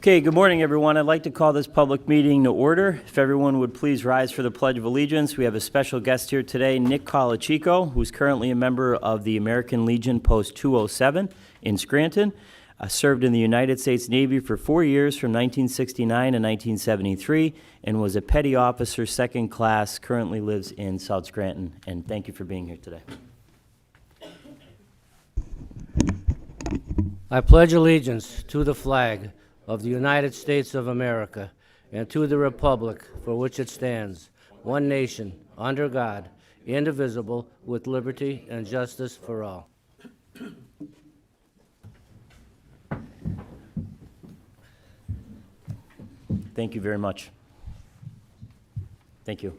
Okay, good morning, everyone. I'd like to call this public meeting to order. If everyone would please rise for the Pledge of Allegiance. We have a special guest here today, Nick Colacicco, who's currently a member of the American Legion Post 207 in Scranton. Served in the United States Navy for 4 years from 1969 to 1973 and was a petty officer, second class, currently lives in South Scranton. And thank you for being here today. I pledge allegiance to the flag of the United States of America and to the republic for which it stands, one nation, under God, indivisible, with liberty and justice for all. Thank you very much. Thank you.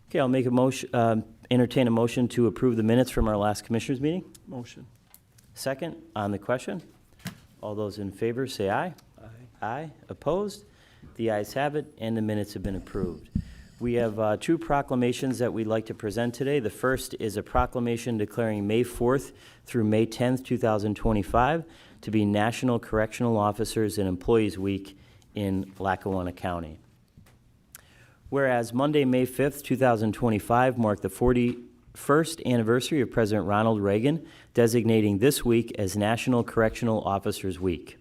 Okay, I'll make a motion, entertain a motion to approve the minutes from our last commissioners meeting. Motion. Second, on the question. All those in favor say aye. Aye. Aye. Opposed? The ayes have it, and the minutes have been approved. We have two proclamations that we'd like to present today. The first is a proclamation declaring May 4th through May 10th, 2025 to be National Correctional Officers and Employees Week in Lackawanna County. Whereas Monday, May 5th, 2025 marked the 41st anniversary of President Ronald Reagan designating this week as National Correctional Officers Week.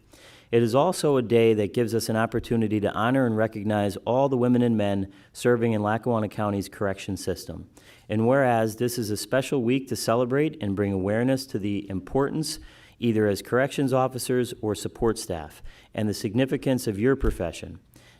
It is also a day that gives us an opportunity to honor and recognize all the women and men serving in Lackawanna County's correction system. And whereas this is a special week to celebrate and bring awareness to the importance, either as corrections officers or support staff, and the significance of your profession.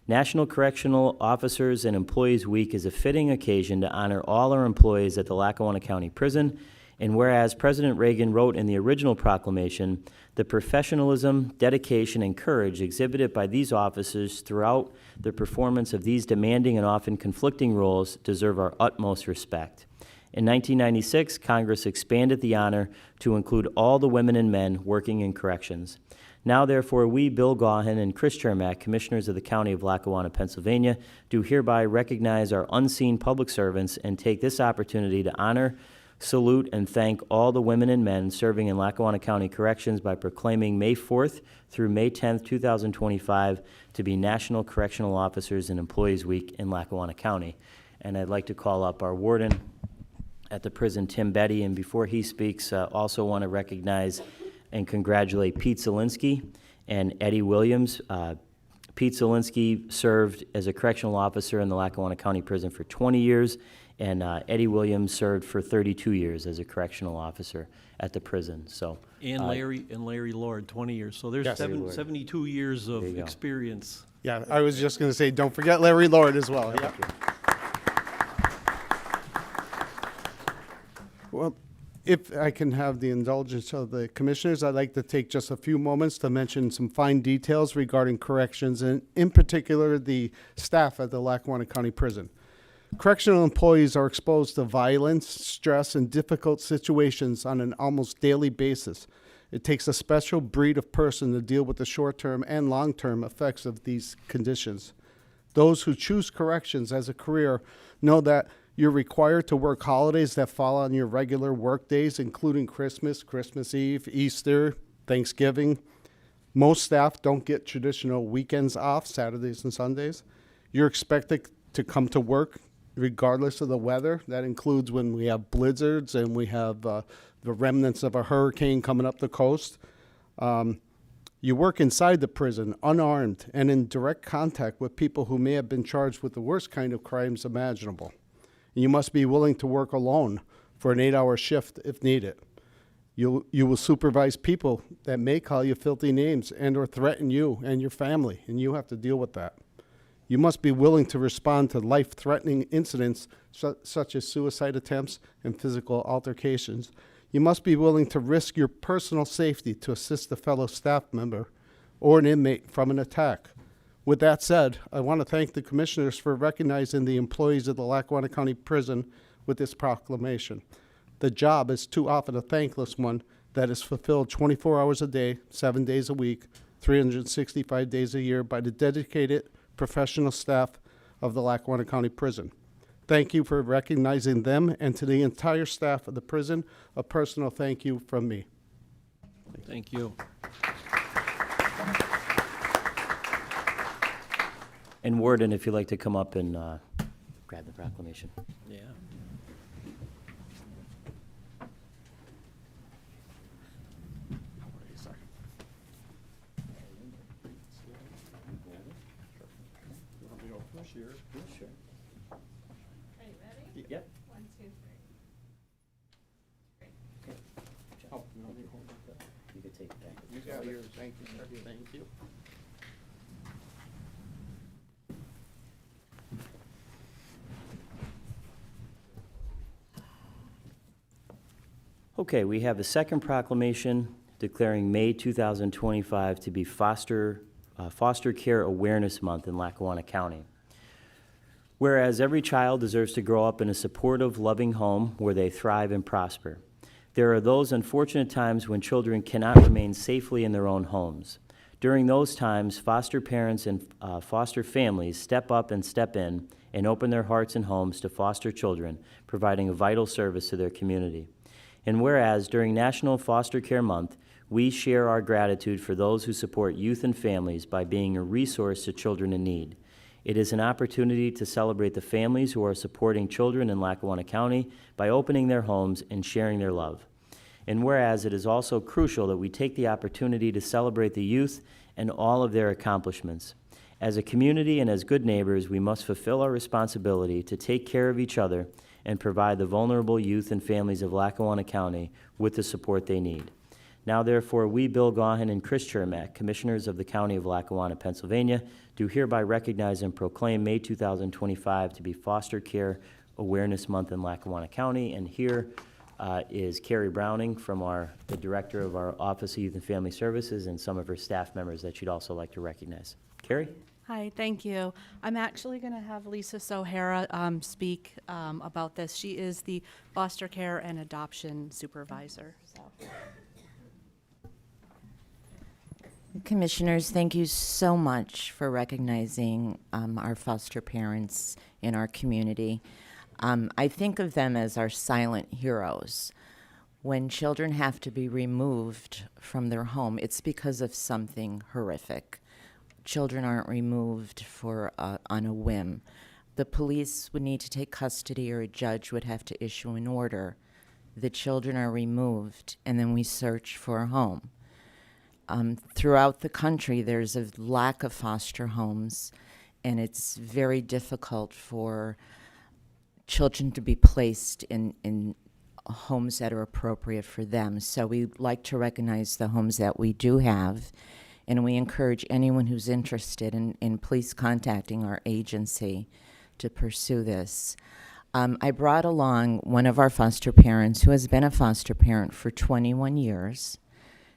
National Correctional Officers and Employees Week is a fitting occasion to honor all our employees at the Lackawanna County Prison. And whereas President Reagan wrote in the original proclamation, the professionalism, dedication, and courage exhibited by these officers throughout the performance of these demanding and often conflicting roles deserve our utmost respect. In 1996, Congress expanded the honor to include all the women and men working in corrections. Now, therefore, we, Bill Gaughan and Chris Chermak, Commissioners of the County of Lackawanna, Pennsylvania, do hereby recognize our unseen public servants and take this opportunity to honor, salute, and thank all the women and men serving in Lackawanna County Corrections by proclaiming May 4th through May 10th, 2025 to be National Correctional Officers and Employees Week in Lackawanna County. And I'd like to call up our warden at the prison, Tim Betty, and before he speaks, also want to recognize and congratulate Pete Zielinski and Eddie Williams. Pete Zielinski served as a correctional officer in the Lackawanna County Prison for 20 years, and Eddie Williams served for 32 years as a correctional officer at the prison. So, And Larry Lord, 20 years. So there's Yes. 72 years of There you go. experience. Yeah, I was just going to say, don't forget Larry Lord as well. Yeah. Well, if I can have the indulgence of the commissioners, I'd like to take just a few moments to mention some fine details regarding corrections, and in particular, the staff at the Lackawanna County Prison. Correctional employees are exposed to violence, stress, and difficult situations on an almost daily basis. It takes a special breed of person to deal with the short-term and long-term effects of these conditions. Those who choose corrections as a career know that you're required to work holidays that fall on your regular work days, including Christmas, Christmas Eve, Easter, Thanksgiving. Most staff don't get traditional weekends off, Saturdays and Sundays. You're expected to come to work regardless of the weather. That includes when we have blizzards and we have the remnants of a hurricane coming up the coast. You work inside the prison, unarmed, and in direct contact with people who may have been charged with the worst kind of crimes imaginable. And you must be willing to work alone for an 8-hour shift if needed. You will supervise people that may call you filthy names and or threaten you and your family, and you have to deal with that. You must be willing to respond to life-threatening incidents such as suicide attempts and physical altercations. You must be willing to risk your personal safety to assist a fellow staff member or an inmate from an attack. With that said, I want to thank the commissioners for recognizing the employees of the Lackawanna County Prison with this proclamation. The job is too often a thankless one that is fulfilled 24 hours a day, 7 days a week, 365 days a year by the dedicated professional staff of the Lackawanna County Prison. Thank you for recognizing them, and to the entire staff of the prison, a personal thank you from me. Thank you. And Warden, if you'd like to come up and grab the proclamation. Yeah. Yep. One, two, three. You could take it back. You got yours. Thank you, sir. Thank you. Okay, we have a second proclamation declaring May 2025 to be Foster Care Awareness Month in Lackawanna County. Whereas every child deserves to grow up in a supportive, loving home where they thrive and prosper. There are those unfortunate times when children cannot remain safely in their own homes. During those times, foster parents and foster families step up and step in and open their hearts and homes to foster children, providing a vital service to their community. And whereas during National Foster Care Month, we share our gratitude for those who support youth and families by being a resource to children in need. It is an opportunity to celebrate the families who are supporting children in Lackawanna County by opening their homes and sharing their love. And whereas it is also crucial that we take the opportunity to celebrate the youth and all of their accomplishments. As a community and as good neighbors, we must fulfill our responsibility to take care of each other and provide the vulnerable youth and families of Lackawanna County with the support they need. Now, therefore, we, Bill Gaughan and Chris Chermak, Commissioners of the County of Lackawanna, Pennsylvania, do hereby recognize and proclaim May 2025 to be Foster Care Awareness Month in Lackawanna County. And here is Carrie Browning from the Director of our Office of Youth and Family Services and some of her staff members that she'd also like to recognize. Carrie? Hi, thank you. I'm actually going to have Lisa Sohara speak about this. She is the foster care and adoption supervisor. So. Commissioners, thank you so much for recognizing our foster parents in our community. I think of them as our silent heroes. When children have to be removed from their home, it's because of something horrific. Children aren't removed on a whim. The police would need to take custody, or a judge would have to issue an order. The children are removed, and then we search for a home. Throughout the country, there's a lack of foster homes, and it's very difficult for children to be placed in homes that are appropriate for them. So we like to recognize the homes that we do have, and we encourage anyone who's interested in please contacting our agency to pursue this. I brought along one of our foster parents who has been a foster parent for 21 years.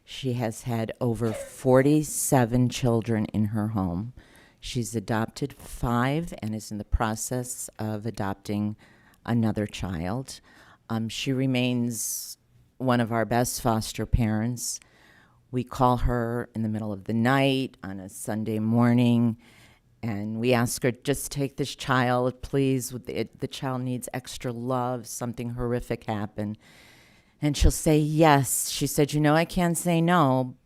She has had over 47 children in her home. She's adopted 5 and is in the process of adopting another child. She remains one of our best foster parents. We call her in the middle of the night on a Sunday morning, and we ask her, just take this child, please. The child needs extra love. Something horrific happened. And she'll say yes. She said, you know, I can't say no.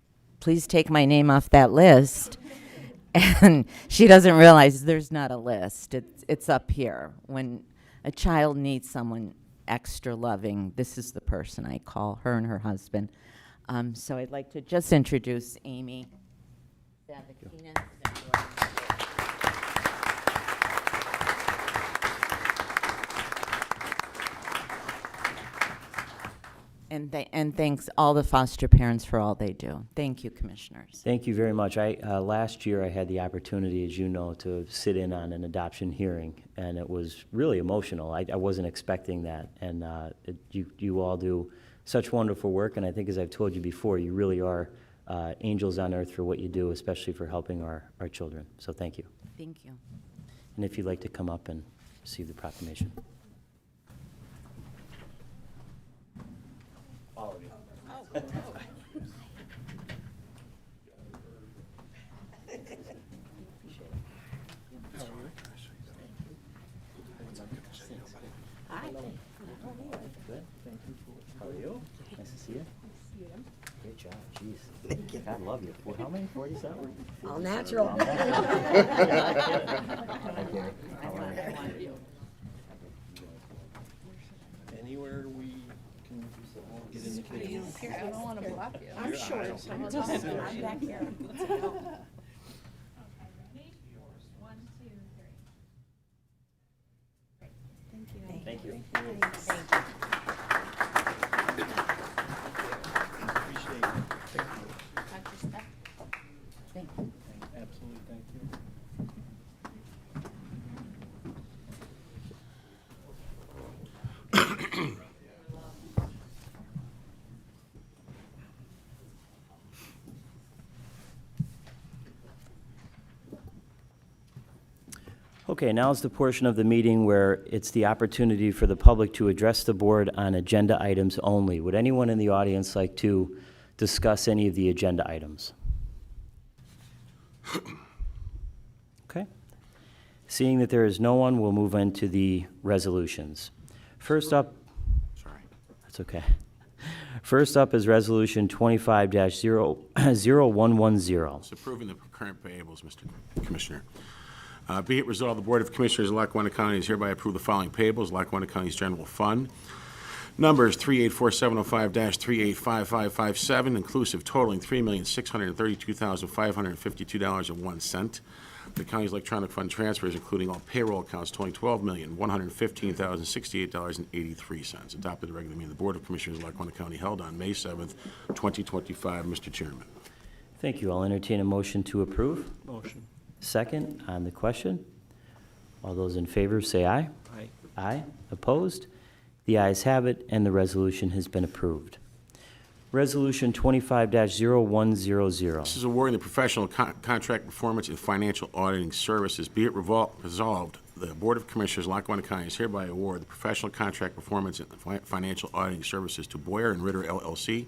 Please take my name off that list. And she doesn't realize there's not a list. It's up here. When a child needs someone extra loving, this is the person I call, her and her husband. So I'd like to just introduce Amy Savakinas. And thanks all the foster parents for all they do. Thank you, Commissioners. Thank you very much. Last year I had the opportunity, as you know, to sit in on an adoption hearing, and it was really emotional. I wasn't expecting that, and you all do such wonderful work, and I think, as I've told you before, you really are angels on earth for what you do, especially for helping our children. So thank you. Thank you. And if you'd like to come up and receive the proclamation. All of you. see you. Great job, jeez. Thank you. God love you. How many, 47? All natural. Anywhere we can get in the case. I'm short. I'm back here. Thank you. Appreciate it. Absolutely, thank you. Okay, now is the portion of the meeting where it's the opportunity for the public to address the board on agenda items only. Would anyone in the audience like to discuss any of the agenda items? Okay. Seeing that there is no one, we'll move into the resolutions. First up, Sorry. that's okay. First up is Resolution 25-0110. It's approving the current payables, Mr. Commissioner. Be it resolved, the Board of Commissioners of Lackawanna County is hereby approve the following payables. Lackawanna County's General Fund. Numbers 384705-385557, inclusive totaling $3,632,552.01. The county's electronic fund transfers, including all payroll accounts, totaling $12,115,068.83. Adopted at regular meeting of the Board of Commissioners of Lackawanna County held on May 7th, 2025. Mr. Chairman. Thank you. I'll entertain a motion to approve. Motion. Second on the question. All those in favor say aye. Aye. Aye. Opposed? The ayes have it, and the resolution has been approved. Resolution 25-0100. This is awarding the professional contract performance and financial auditing services. Be it resolved, the Board of Commissioners of Lackawanna County is hereby award the professional contract performance and financial auditing services to Boyer and Ritter LLC,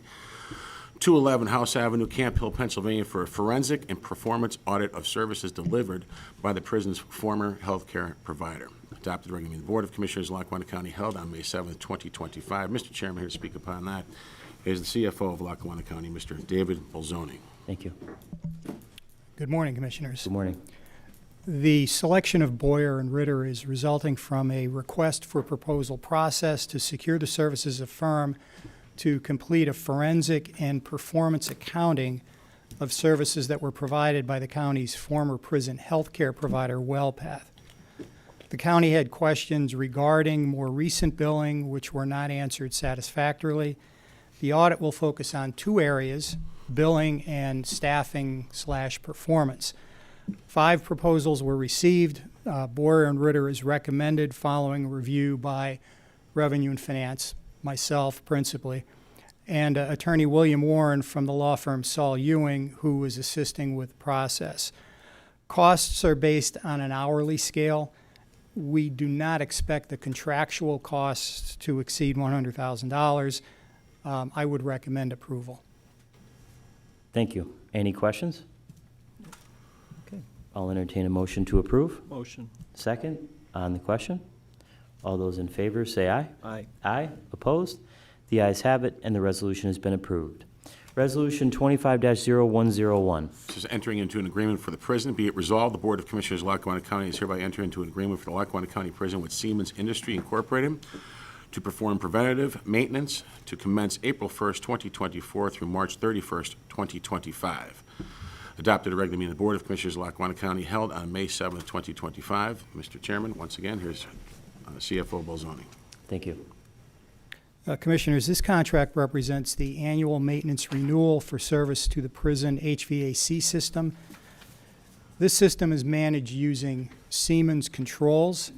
211 House Avenue, Camp Hill, Pennsylvania, for a forensic and performance audit of services delivered by the prison's former health care provider. Adopted regular meeting of the Board of Commissioners of Lackawanna County held on May 7th, 2025. Mr. Chairman, here to speak upon that is the CFO of Lackawanna County, Mr. David Bolzoni. Thank you. Good morning, Commissioners. Good morning. The selection of Boyer and Ritter is resulting from a request for proposal process to secure the services of firm to complete a forensic and performance accounting of services that were provided by the county's former prison health care provider, WellPath. The county had questions regarding more recent billing, which were not answered satisfactorily. The audit will focus on two areas, billing and staffing/performance. 5 proposals were received. Boyer and Ritter is recommended following review by Revenue and Finance, myself principally, and Attorney William Warren from the law firm Saul Ewing, who is assisting with the process. Costs are based on an hourly scale. We do not expect the contractual costs to exceed $100,000. I would recommend approval. Thank you. Any questions? Okay. I'll entertain a motion to approve. Motion. Second on the question. All those in favor say aye. Aye. Aye. Opposed? The ayes have it, and the resolution has been approved. Resolution 25-0101. This is entering into an agreement for the prison. Be it resolved, the Board of Commissioners of Lackawanna County is hereby entering into an agreement for the Lackawanna County Prison with Siemens Industry Incorporated to perform preventative maintenance to commence April 1st, 2024 through March 31st, 2025. Adopted at a regular meeting of the Board of Commissioners of Lackawanna County held on May 7th, 2025. Mr. Chairman, once again, here's CFO Bolzoni. Thank you. Commissioners, this contract represents the annual maintenance renewal for service to the prison HVAC system. This system is managed using Siemens controls,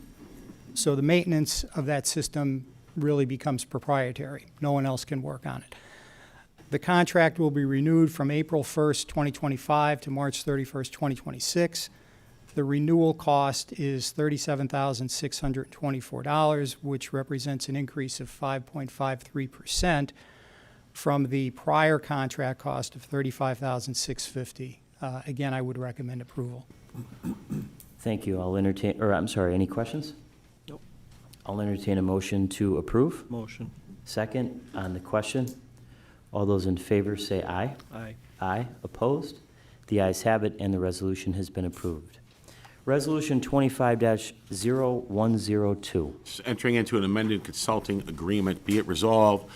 so the maintenance of that system really becomes proprietary. No one else can work on it. The contract will be renewed from April 1st, 2025 to March 31st, 2026. The renewal cost is $37,624, which represents an increase of 5.53% from the prior contract cost of $35,650. Again, I would recommend approval. Thank you. I'll entertain, or I'm sorry, any questions? Nope. I'll entertain a motion to approve. Motion. Second on the question. All those in favor say aye. Aye. Aye. Opposed? The ayes have it, and the resolution has been approved. Resolution 25-0102. Entering into an amended consulting agreement, be it resolved,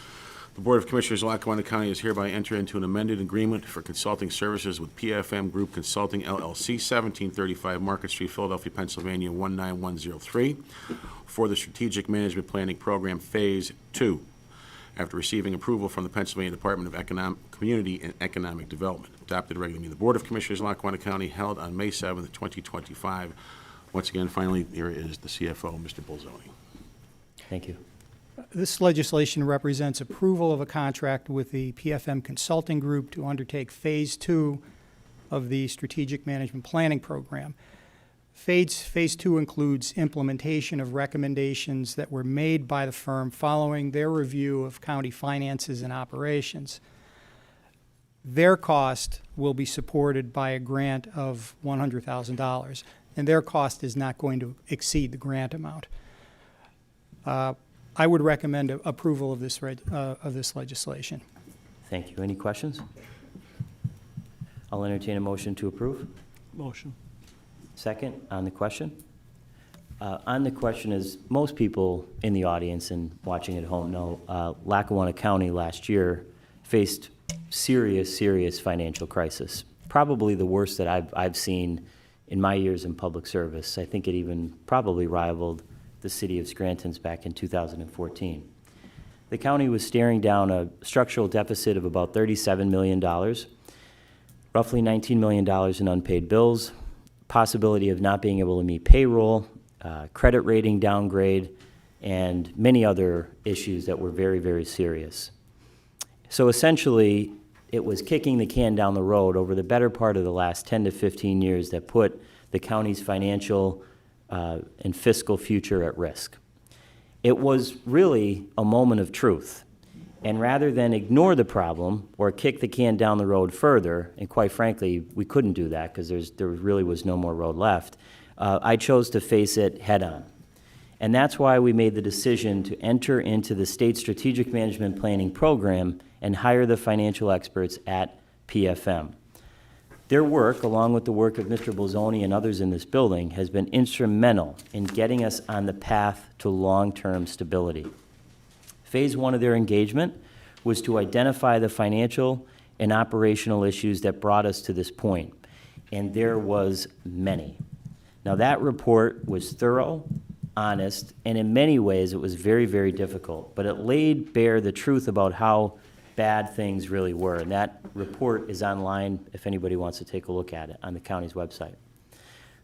the Board of Commissioners of Lackawanna County is hereby enter into an amended agreement for consulting services with PFM Group Consulting LLC, 1735 Market Street, Philadelphia, Pennsylvania, 19103, for the Strategic Management Planning Program Phase 2, after receiving approval from the Pennsylvania Department of Community and Economic Development. Adopted regularly by the Board of Commissioners of Lackawanna County, held on May 7th, 2025. Once again, finally, here is the CFO, Mr. Bolzoni. Thank you. This legislation represents approval of a contract with the PFM Consulting Group to undertake Phase 2 of the Strategic Management Planning Program. Phase 2 includes implementation of recommendations that were made by the firm following their review of county finances and operations. Their cost will be supported by a grant of $100,000, and their cost is not going to exceed the grant amount. I would recommend approval of this legislation. Thank you. Any questions? I'll entertain a motion to approve. Motion. Second, on the question. On the question, as most people in the audience and watching at home know, Lackawanna County last year faced serious financial crisis. Probably the worst that I've seen in my years in public service. I think it even probably rivaled the city of Scranton's back in 2014. The county was staring down a structural deficit of about $37 million, roughly $19 million in unpaid bills, possibility of not being able to meet payroll, credit rating downgrade, and many other issues that were very serious. So essentially, it was kicking the can down the road over the better part of the last 10 to 15 years that put the county's financial and fiscal future at risk. It was really a moment of truth. And rather than ignore the problem or kick the can down the road further, and quite frankly, we couldn't do that because there really was no more road left, I chose to face it head on. And that's why we made the decision to enter into the state strategic management planning program and hire the financial experts at PFM. Their work, along with the work of Mr. Bolzoni and others in this building, has been instrumental in getting us on the path to long-term stability. Phase 1 of their engagement was to identify the financial and operational issues that brought us to this point, and there was many. Now, that report was thorough, honest, and in many ways it was very difficult, but it laid bare the truth about how bad things really were, and that report is online if anybody wants to take a look at it on the county's website.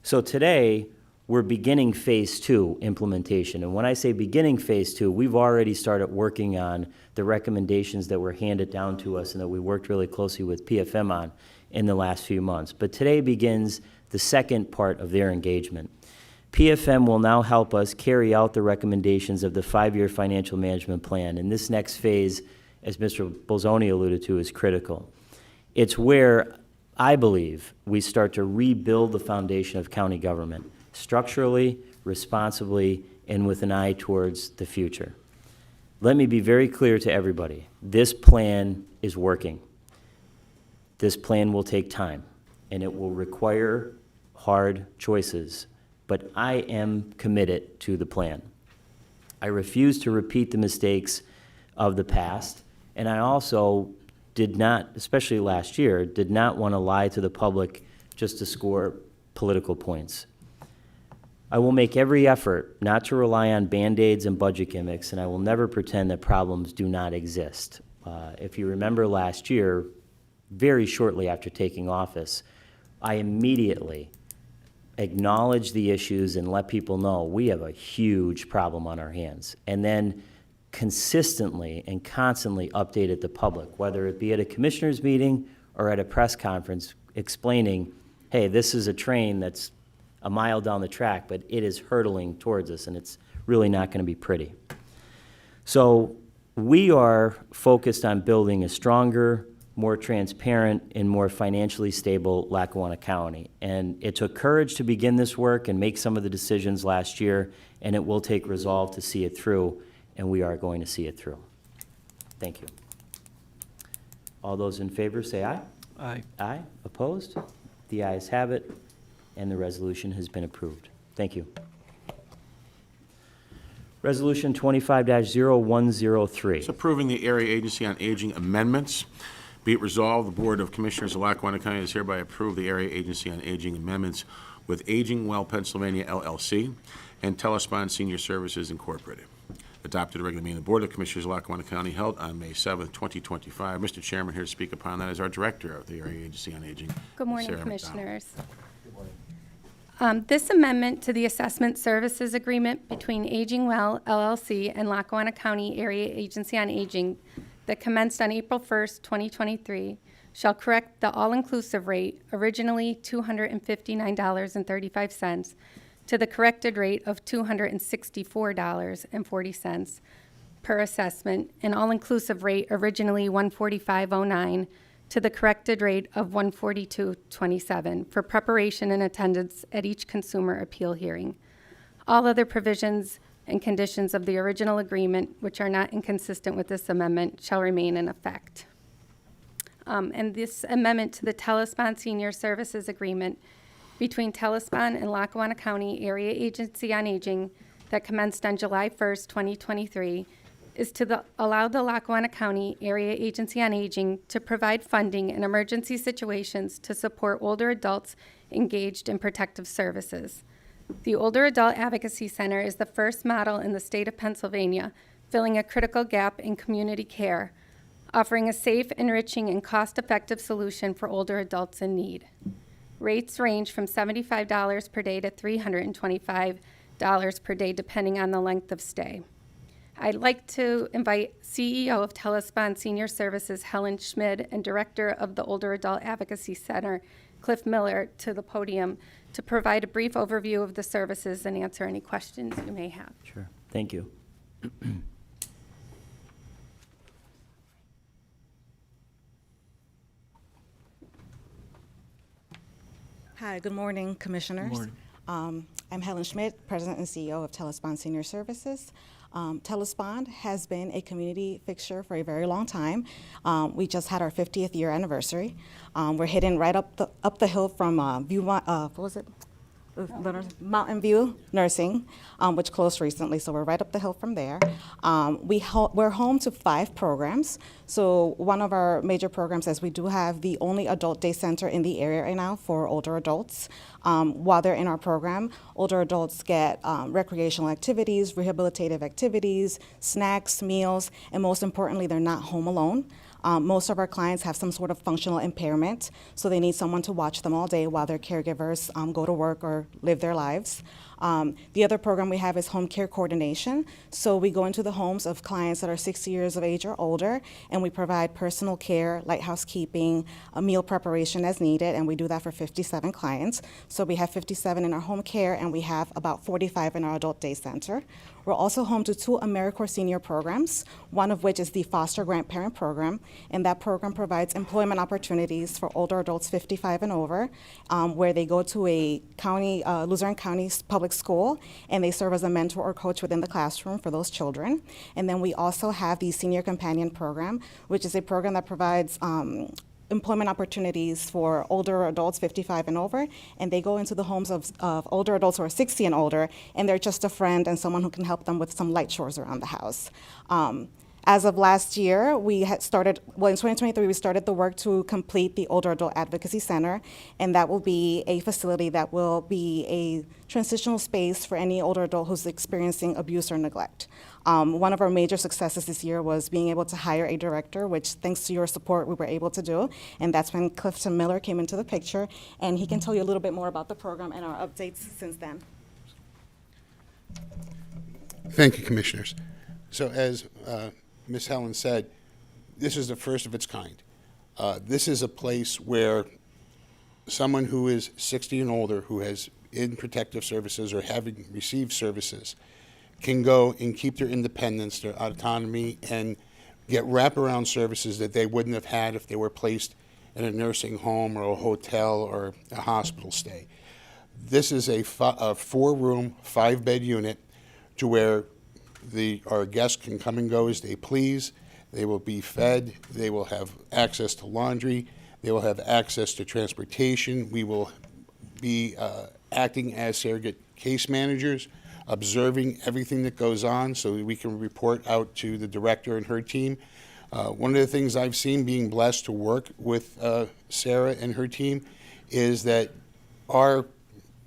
So today, we're beginning Phase 2 implementation, and when I say beginning Phase 2, we've already started working on the recommendations that were handed down to us and that we worked really closely with PFM on in the last few months. But today begins the second part of their engagement. PFM will now help us carry out the recommendations of the 5-year financial management plan, and this next phase, as Mr. Bolzoni alluded to, is critical. It's where I believe we start to rebuild the foundation of county government, structurally, responsibly, and with an eye towards the future. Let me be very clear to everybody. This plan is working. This plan will take time, and it will require hard choices, but I am committed to the plan. I refuse to repeat the mistakes of the past, and I also did not, especially last year, did not want to lie to the public just to score political points. I will make every effort not to rely on Band-Aids and budget gimmicks, and I will never pretend that problems do not exist. If you remember last year, very shortly after taking office, I immediately acknowledged the issues and let people know we have a huge problem on our hands, and then consistently and constantly updated the public, whether it be at a commissioners meeting or at a press conference, explaining, hey, this is a train that's a mile down the track, but it is hurtling towards us, and it's really not going to be pretty. So we are focused on building a stronger, more transparent, and more financially stable Lackawanna County. And it took courage to begin this work and make some of the decisions last year, and it will take resolve to see it through, and we are going to see it through. Thank you. All those in favor say aye. Aye. Aye. Opposed? The ayes have it, and the resolution has been approved. Thank you. Resolution 25-0103. It's approving the Area Agency on Aging amendments. Be it resolved, the Board of Commissioners of Lackawanna County has hereby approved the Area Agency on Aging amendments with Aging Well Pennsylvania LLC and Telespond Senior Services Incorporated. Adopted at a regular meeting of the Board of Commissioners of Lackawanna County held on May 7th, 2025. Mr. Chairman, here to speak upon that is our Director of the Area Agency on Aging, Good morning, Sarah McDonald. Commissioners. This amendment to the Assessment Services Agreement between Aging Well LLC and Lackawanna County Area Agency on Aging that commenced on April 1st, 2023, shall correct the all-inclusive rate, originally $259.35, to the corrected rate of $264.40 per assessment, and all-inclusive rate, originally $145.09, to the corrected rate of $142.27 for preparation and attendance at each consumer appeal hearing. All other provisions and conditions of the original agreement, which are not inconsistent with this amendment, shall remain in effect. And this amendment to the Telespond Senior Services Agreement between Telespond and Lackawanna County Area Agency on Aging that commenced on July 1st, 2023, is to allow the Lackawanna County Area Agency on Aging to provide funding in emergency situations to support older adults engaged in protective services. The Older Adult Advocacy Center is the first model in the state of Pennsylvania, filling a critical gap in community care, offering a safe, enriching, and cost-effective solution for older adults in need. Rates range from $75 per day to $325 per day, depending on the length of stay. I'd like to invite CEO of Telespond Senior Services, Helen Schmid, and Director of the Older Adult Advocacy Center, Cliff Miller, to the podium to provide a brief overview of the services and answer any questions you may have. Sure. Thank you. Hi, good morning, Commissioners. Good morning. I'm Helen Schmidt, President and CEO of Telespond Senior Services. Telespond has been a community fixture for a very long time. We just had our 50th year anniversary. We're hidden right up the hill from Mountain View Nursing, which closed recently, so we're right up the hill from there. We're home to 5 programs. So one of our major programs is we do have the only adult day center in the area right now for older adults. While they're in our program, older adults get recreational activities, rehabilitative activities, snacks, meals, and most importantly, they're not home alone. Most of our clients have some sort of functional impairment, so they need someone to watch them all day while their caregivers go to work or live their lives. The other program we have is home care coordination. So we go into the homes of clients that are 60 years of age or older, and we provide personal care, light housekeeping, meal preparation as needed, and we do that for 57 clients. So we have 57 in our home care, and we have about 45 in our adult day center. We're also home to 2 AmeriCorps senior programs, one of which is the Foster Grandparent Program, and that program provides employment opportunities for older adults 55 and over, where they go to a county, Luzerne County public school, and they serve as a mentor or coach within the classroom for those children. And then we also have the Senior Companion Program, which is a program that provides employment opportunities for older adults 55 and over, and they go into the homes of older adults who are 60 and older, and they're just a friend and someone who can help them with some light chores around the house. As of last year, we had started, well, in 2023, we started the work to complete the Older Adult Advocacy Center, and that will be a facility that will be a transitional space for any older adult who's experiencing abuse or neglect. One of our major successes this year was being able to hire a director, which thanks to your support, we were able to do, and that's when Clifton Miller came into the picture, and he can tell you a little bit more about the program and our updates since then. Thank you, Commissioners. So as Ms. Helen said, this is the first of its kind. This is a place where someone who is 60 and older, who has in protective services or having received services, can go and keep their independence, their autonomy, and get wraparound services that they wouldn't have had if they were placed in a nursing home or a hotel or a hospital stay. This is a 4-room, 5-bed unit to where our guests can come and go as they please. They will be fed. They will have access to laundry. They will have access to transportation. We will be acting as surrogate case managers, observing everything that goes on so that we can report out to the director and her team. One of the things I've seen being blessed to work with Sarah and her team is that our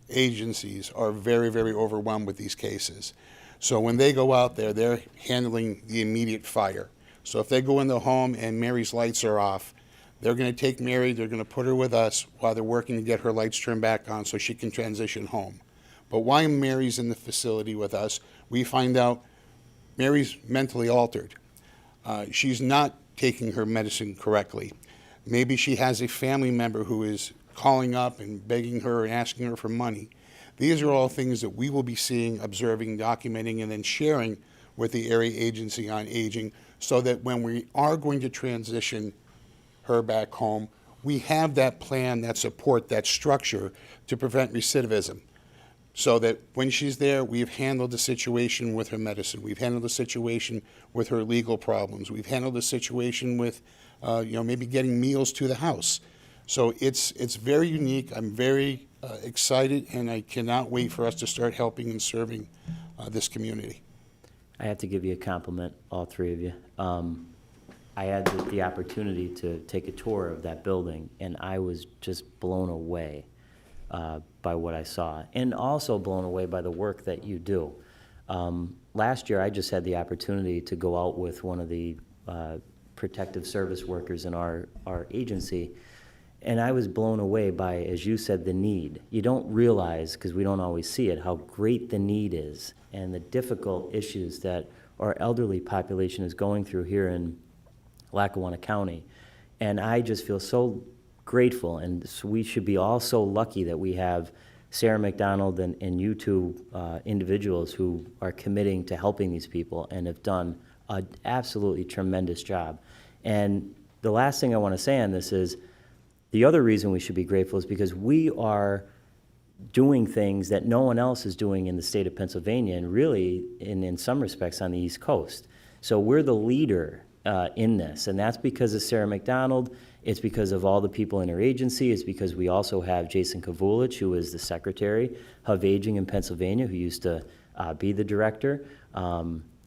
agencies are very, very overwhelmed with these cases. So when they go out there, they're handling the immediate fire. So if they go in the home and Mary's lights are off, they're going to take Mary, they're going to put her with us while they're working to get her lights turned back on so she can transition home. But while Mary's in the facility with us, we find out Mary's mentally altered. She's not taking her medicine correctly. Maybe she has a family member who is calling up and begging her and asking her for money. These are all things that we will be seeing, observing, documenting, and then sharing with the Area Agency on Aging so that when we are going to transition her back home, we have that plan, that support, that structure to prevent recidivism. So that when she's there, we've handled the situation with her medicine. We've handled the situation with her legal problems. We've handled the situation with, maybe getting meals to the house. So it's very unique. I'm very excited, and I cannot wait for us to start helping and serving this community. I have to give you a compliment, all three of you. I had the opportunity to take a tour of that building, and I was just blown away by what I saw, and also blown away by the work that you do. Last year, I just had the opportunity to go out with one of the protective service workers in our agency, and I was blown away by, as you said, the need. You don't realize, because we don't always see it, how great the need is and the difficult issues that our elderly population is going through here in Lackawanna County. And I just feel so grateful, and so we should be all so lucky that we have Sarah McDonald and you two individuals who are committing to helping these people and have done an absolutely tremendous job. And the last thing I want to say on this is, the other reason we should be grateful is because we are doing things that no one else is doing in the state of Pennsylvania, and really, in some respects, on the East Coast. So we're the leader in this, and that's because of Sarah McDonald. It's because of all the people in her agency. It's because we also have Jason Kavulich, who is the Secretary of Aging in Pennsylvania, who used to be the director.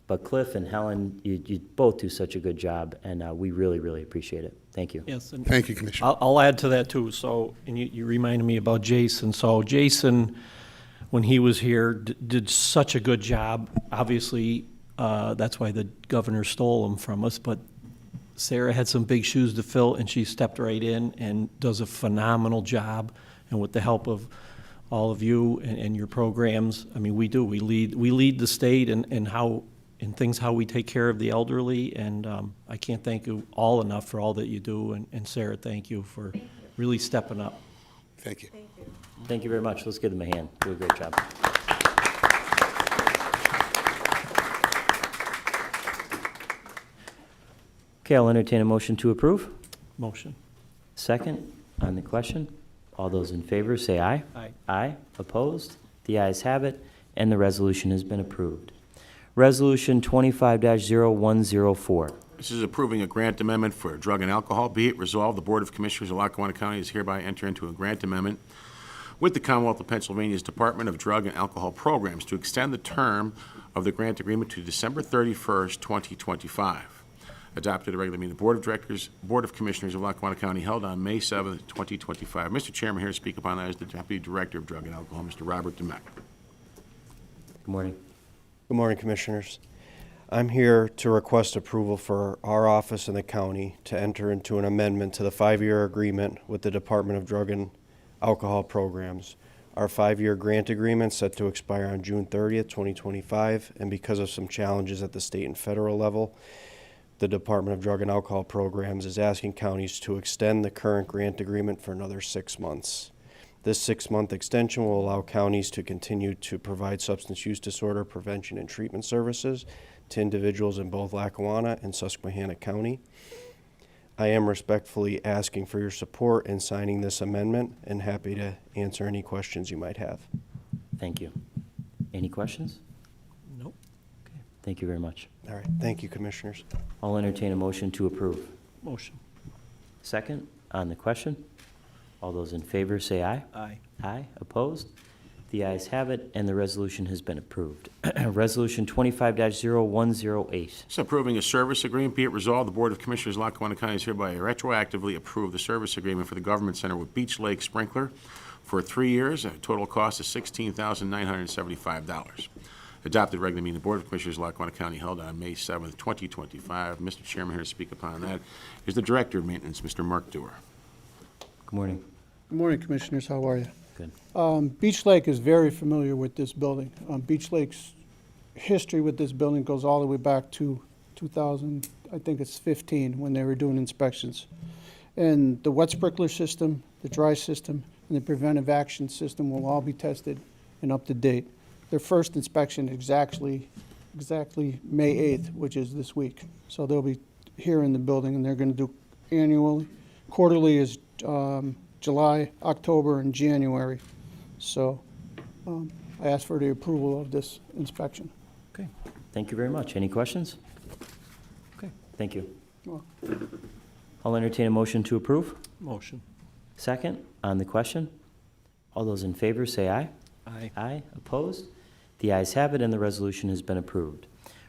But Cliff and Helen, you both do such a good job, and we really, really appreciate it. Thank you. Yes, and Thank you, Commissioner. I'll add to that too. So, and you reminded me about Jason. So Jason, when he was here, did such a good job. Obviously, that's why the governor stole him from us, but Sarah had some big shoes to fill, and she stepped right in and does a phenomenal job. And with the help of all of you and your programs, I mean, we lead the state in how we take care of the elderly, and I can't thank you all enough for all that you do, and Sarah, thank you for really stepping up. Thank you. Thank you very much. Let's give them a hand. Do a great job. Okay, I'll entertain a motion to approve. Motion. Second on the question. All those in favor say aye. Aye. Aye. Opposed? The ayes have it, and the resolution has been approved. Resolution 25-0104. This is approving a grant amendment for drug and alcohol. Be it resolved, the Board of Commissioners of Lackawanna County is hereby enter into a grant amendment with the Commonwealth of Pennsylvania's Department of Drug and Alcohol Programs to extend the term of the grant agreement to December 31st, 2025. Adopted at a regular meeting of the Board of Commissioners of Lackawanna County held on May 7th, 2025. Mr. Chairman, here to speak upon that is the Deputy Director of Drug and Alcohol, Mr. Robert Demek. Good morning. Good morning, Commissioners. I'm here to request approval for our office in the county to enter into an amendment to the 5-year agreement with the Department of Drug and Alcohol Programs. Our 5-year grant agreement set to expire on June 30th, 2025, and because of some challenges at the state and federal level, the Department of Drug and Alcohol Programs is asking counties to extend the current grant agreement for another 6 months. This 6-month extension will allow counties to continue to provide substance use disorder prevention and treatment services to individuals in both Lackawanna and Susquehanna County. I am respectfully asking for your support in signing this amendment and happy to answer any questions you might have. Thank you. Any questions? Nope. Okay. Thank you very much. All right, thank you, Commissioners. I'll entertain a motion to approve. Motion. Second, on the question. All those in favor say aye. Aye. Aye. Opposed? The ayes have it, and the resolution has been approved. Resolution 25-0108. So approving a service agreement, be it resolved, the Board of Commissioners of Lackawanna County is hereby retroactively approve the service agreement for the Government Center with Beach Lake Sprinkler for 3 years, at a total cost of $16,975. Adopted regular meeting of the Board of Commissioners of Lackawanna County held on May 7th, 2025. Mr. Chairman, here to speak upon that is the Director of Maintenance, Mr. Mark Dewar. Good morning. Good morning, Commissioners. How are you? Good. Beach Lake is very familiar with this building. Beach Lake's history with this building goes all the way back to 2000, I think it's 15, when they were doing inspections. And the wet sprinkler system, the dry system, and the preventive action system will all be tested and up to date. Their first inspection is exactly May 8th, which is this week. So they'll be here in the building, and they're going to do annually. Quarterly is July, October, and January. So I ask for the approval of this inspection. Okay. Thank you very much. Any questions? Okay. Thank you. Well, I'll entertain a motion to approve. Motion. Second, on the question. All those in favor say aye. Aye. Aye. Opposed? The ayes have it, and the resolution has been approved.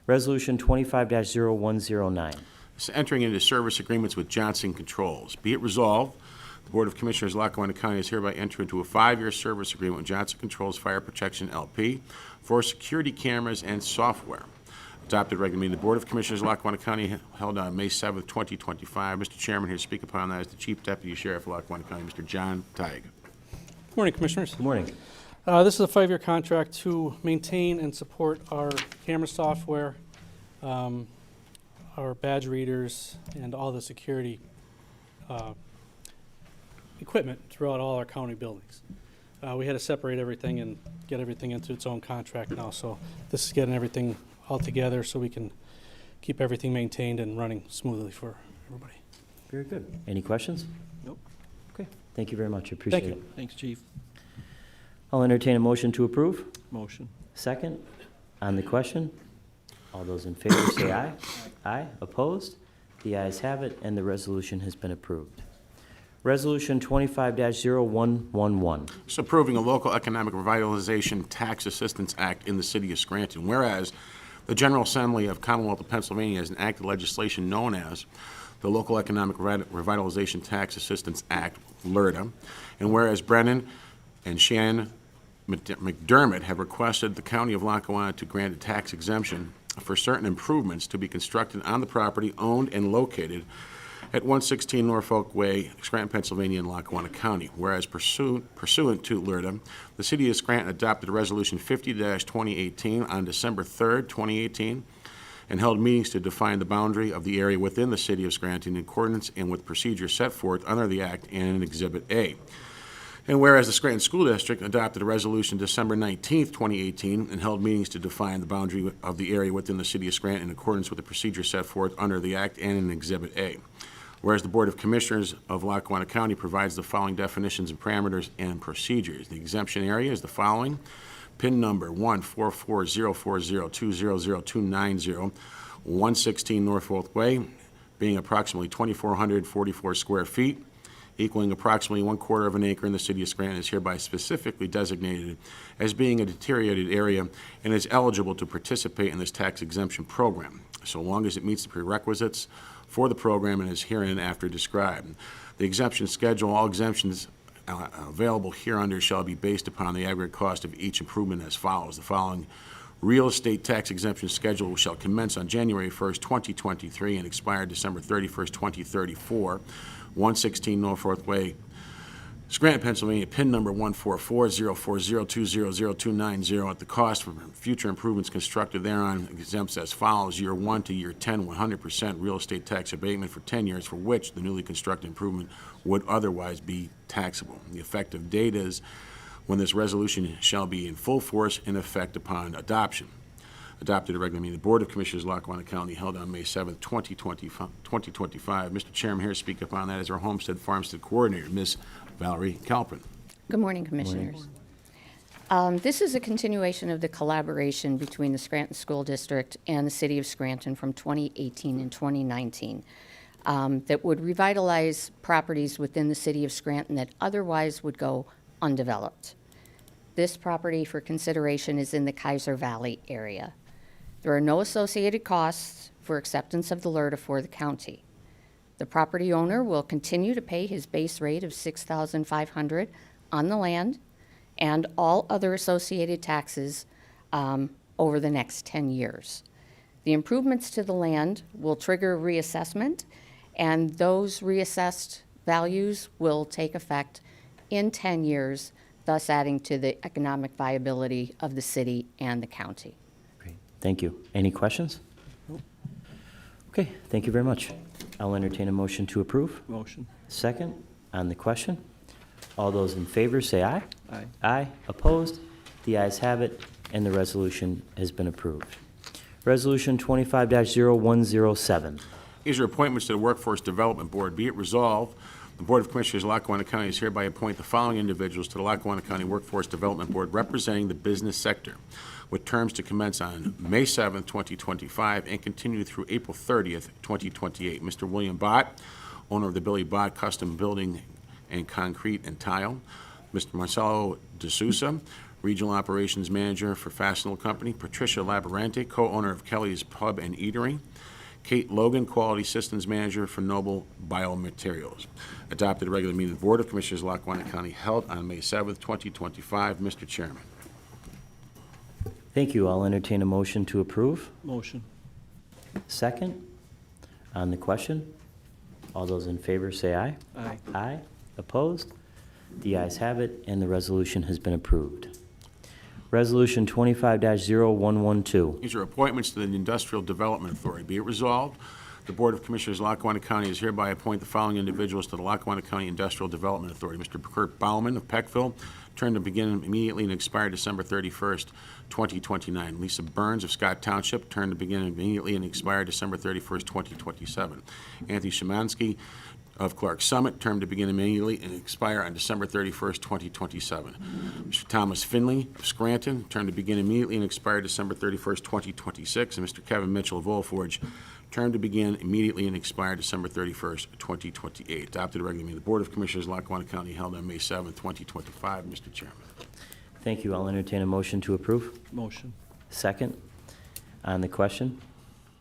Resolution 25-0109. So entering into service agreements with Johnson Controls. Be it resolved, the Board of Commissioners of Lackawanna County is hereby enter into a 5-year service agreement with Johnson Controls Fire Protection LP for security cameras and software. Adopted regular meeting of the Board of Commissioners of Lackawanna County held on May 7th, 2025. Mr. Chairman, here to speak upon that is the Chief Deputy Sheriff of Lackawanna County, Mr. John Teig. Good morning, Commissioners. Good morning. This is a 5-year contract to maintain and support our camera software, our badge readers, and all the security equipment throughout all our county buildings. We had to separate everything and get everything into its own contract now, so this is getting everything all together so we can keep everything maintained and running smoothly for everybody. Very good. Any questions? Nope. Okay. Thank you very much. Appreciate Thank it. you. Thanks, Chief. I'll entertain a motion to approve. Motion. Second, on the question. All those in favor say aye. Aye. Opposed? The ayes have it, and the resolution has been approved. Resolution 25-0111. So approving a local economic revitalization tax assistance act in the city of Scranton. Whereas the General Assembly of Commonwealth of Pennsylvania has enacted legislation known as the Local Economic Revitalization Tax Assistance Act, LRTA. And whereas Brennan and Shannon McDermott have requested the County of Lackawanna to grant a tax exemption for certain improvements to be constructed on the property owned and located at 116 Norfolk Way, Scranton, Pennsylvania, in Lackawanna County. Whereas pursuant to LRTA, the City of Scranton adopted Resolution 50-2018 on December 3rd, 2018, and held meetings to define the boundary of the area within the City of Scranton in accordance and with procedures set forth under the Act and in Exhibit A. And whereas the Scranton School District adopted a resolution December 19th, 2018, and held meetings to define the boundary of the area within the City of Scranton in accordance with the procedures set forth under the Act and in Exhibit A. Whereas the Board of Commissioners of Lackawanna County provides the following definitions and parameters and procedures. The exemption area is the following. PIN number 1440402000290, 116 Norfolk Way, being approximately 2,444 square feet, equaling approximately 1/4 of an acre in the City of Scranton, is hereby specifically designated as being a deteriorated area and is eligible to participate in this tax exemption program, so long as it meets the prerequisites for the program and is hereinafter described. The exemption schedule, all exemptions available hereunder shall be based upon the aggregate cost of each improvement as follows. The following real estate tax exemption schedule shall commence on January 1st, 2023 and expire December 31st, 2034. 116 Norfolk Way, Scranton, Pennsylvania, PIN number 1440402000290. At the cost for future improvements constructed thereon exempts as follows. Year 1 to year 10, 100% real estate tax abatement for 10 years for which the newly constructed improvement would otherwise be taxable. The effective date is when this resolution shall be in full force and effect upon adoption. Adopted at a regular meeting of the Board of Commissioners of Lackawanna County held on May 7th, 2025. Mr. Chairman, here to speak upon that is our Homestead Farmstead Coordinator, Ms. Valerie Kalpin. Good morning, Commissioners. This is a continuation of the collaboration between the Scranton School District and the City of Scranton from 2018 and 2019 that would revitalize properties within the City of Scranton that otherwise would go undeveloped. This property for consideration is in the Kaiser Valley area. There are no associated costs for acceptance of the LRTA for the county. The property owner will continue to pay his base rate of $6,500 on the land and all other associated taxes over the next 10 years. The improvements to the land will trigger reassessment, and those reassessed values will take effect in 10 years, thus adding to the economic viability of the city and the county. Great, thank you. Any questions? Okay, thank you very much. I'll entertain a motion to approve. Motion. Second, on the question. All those in favor say aye. Aye. Aye. Opposed? The ayes have it, and the resolution has been approved. Resolution 25-0107. These are appointments to the Workforce Development Board. Be it resolved, the Board of Commissioners of Lackawanna County is hereby appoint the following individuals to the Lackawanna County Workforce Development Board representing the business sector, with terms to commence on May 7th, 2025, and continue through April 30th, 2028. Mr. William Bott, owner of the Billy Bott Custom Building and Concrete and Tile. Mr. Marcelo De Sousa, Regional Operations Manager for Fastenal Company. Patricia Laborante, co-owner of Kelly's Pub and Eatery. Kate Logan, Quality Systems Manager for Noble Biomaterials. Adopted at regular meeting of the Board of Commissioners of Lackawanna County held on May 7th, 2025. Mr. Chairman. Thank you. I'll entertain a motion to approve. Motion. Second, on the question. All those in favor say aye. Aye. Aye. Opposed? The ayes have it, and the resolution has been approved. Resolution 25-0112. These are appointments to the Industrial Development Authority. Be it resolved, the Board of Commissioners of Lackawanna County is hereby appoint the following individuals to the Lackawanna County Industrial Development Authority. Mr. Kurt Bauman of Peckville, term to begin immediately and expire December 31st, 2029. Lisa Burns of Scott Township, term to begin immediately and expire December 31st, 2027. Anthony Szymanski of Clark Summit, term to begin immediately and expire on December 31st, 2027. Mr. Thomas Finley of Scranton, term to begin immediately and expire December 31st, 2026. And Mr. Kevin Mitchell of Old Forge, term to begin immediately and expire December 31st, 2028. Adopted at regular meeting of the Board of Commissioners of Lackawanna County held on May 7th, 2025. Mr. Chairman. Thank you. I'll entertain a motion to approve. Motion. Second, on the question.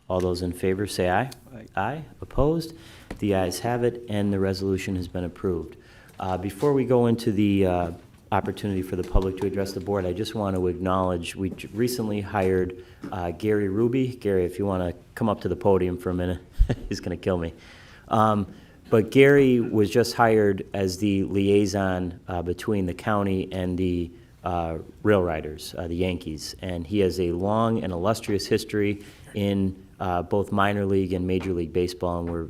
All those in favor say aye. Aye. Aye. Opposed? The ayes have it, and the resolution has been approved. Before we go into the opportunity for the public to address the board, I just want to acknowledge we recently hired Gary Ruby. Gary, if you want to come up to the podium for a minute, he's going to kill me. But Gary was just hired as the liaison between the county and the rail riders, the Yankees, and he has a long and illustrious history in both minor league and major league baseball, and we're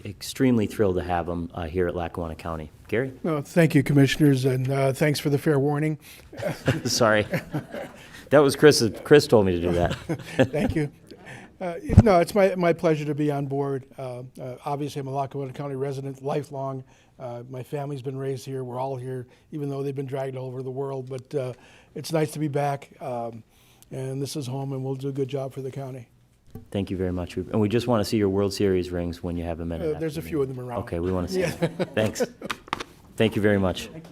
extremely thrilled to have him here at Lackawanna County. Gary? No, thank you, Commissioners, and thanks for the fair warning. Sorry. That was Chris. Chris told me to do that. Thank you. No, it's my pleasure to be on board. Obviously, I'm a Lackawanna County resident, lifelong. My family's been raised here. We're all here, even though they've been dragged all over the world. But it's nice to be back, and this is home, and we'll do a good job for the county. Thank you very much. And we just want to see your World Series rings when you have a minute. There's a few of them around. Okay, we want to see Yeah. them. Thanks. Thank you very much. Thank you.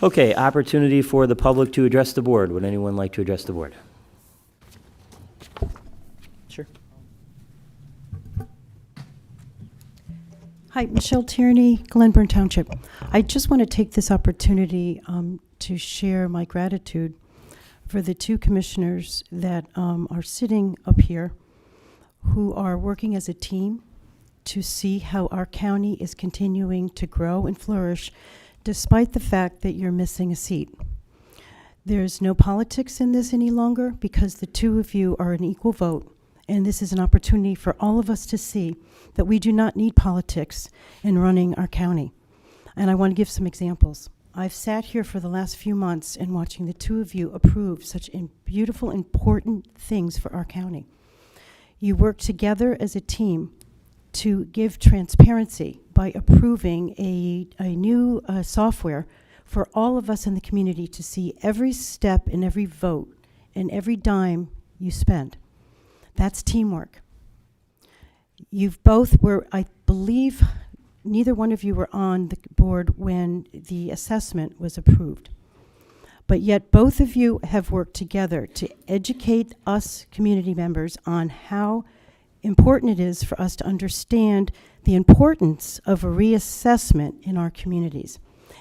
Okay, opportunity for the public to address the board. Would anyone like to address the board? Sure. Hi, Michelle Tierney, Glenburn Township. I just want to take this opportunity to share my gratitude for the two commissioners that are sitting up here who are working as a team to see how our county is continuing to grow and flourish despite the fact that you're missing a seat. There's no politics in this any longer because the two of you are an equal vote, and this is an opportunity for all of us to see that we do not need politics in running our county. And I want to give some examples. I've sat here for the last few months and watching the two of you approve such beautiful, important things for our county. You work together as a team to give transparency by approving a new software for all of us in the community to see every step and every vote and every dime you spend. That's teamwork. You've both were, I believe, neither one of you were on the board when the assessment was approved. But yet both of you have worked together to educate us community members on how important it is for us to understand the importance of a reassessment in our communities.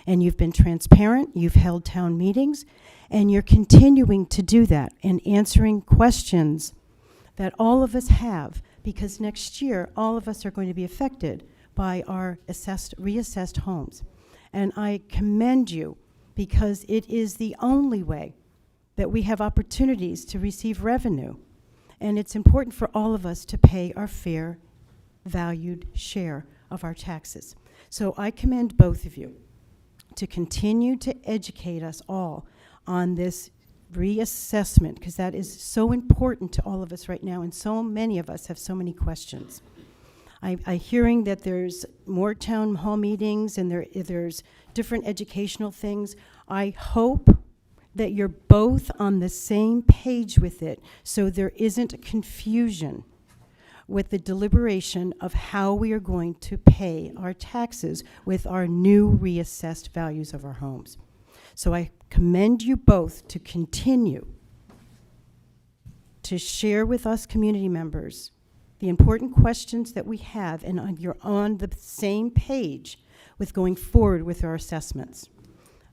And you've been transparent, you've held town meetings, and you're continuing to do that and answering questions that all of us have, because next year all of us are going to be affected by our reassessed homes. And I commend you, because it is the only way that we have opportunities to receive revenue. And it's important for all of us to pay our fair, valued share of our taxes. So I commend both of you to continue to educate us all on this reassessment, because that is so important to all of us right now, and so many of us have so many questions. I'm hearing that there's more town hall meetings and there's different educational things. I hope that you're both on the same page with it, so there isn't confusion with the deliberation of how we are going to pay our taxes with our new reassessed values of our homes. So I commend you both to continue to share with us community members the important questions that we have, and you're on the same page with going forward with our assessments.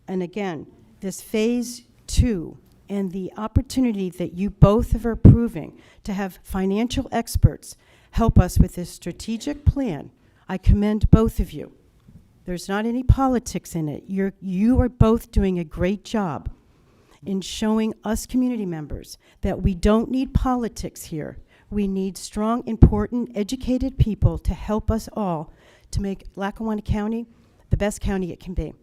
And again, this phase 2 and the opportunity that you both are approving to have financial experts help us with this strategic plan, I commend both of you. There's not any politics in it. You are both doing a great job in showing us community members that we don't need politics here. We need strong, important, educated people to help us all to make Lackawanna County the best county it can be.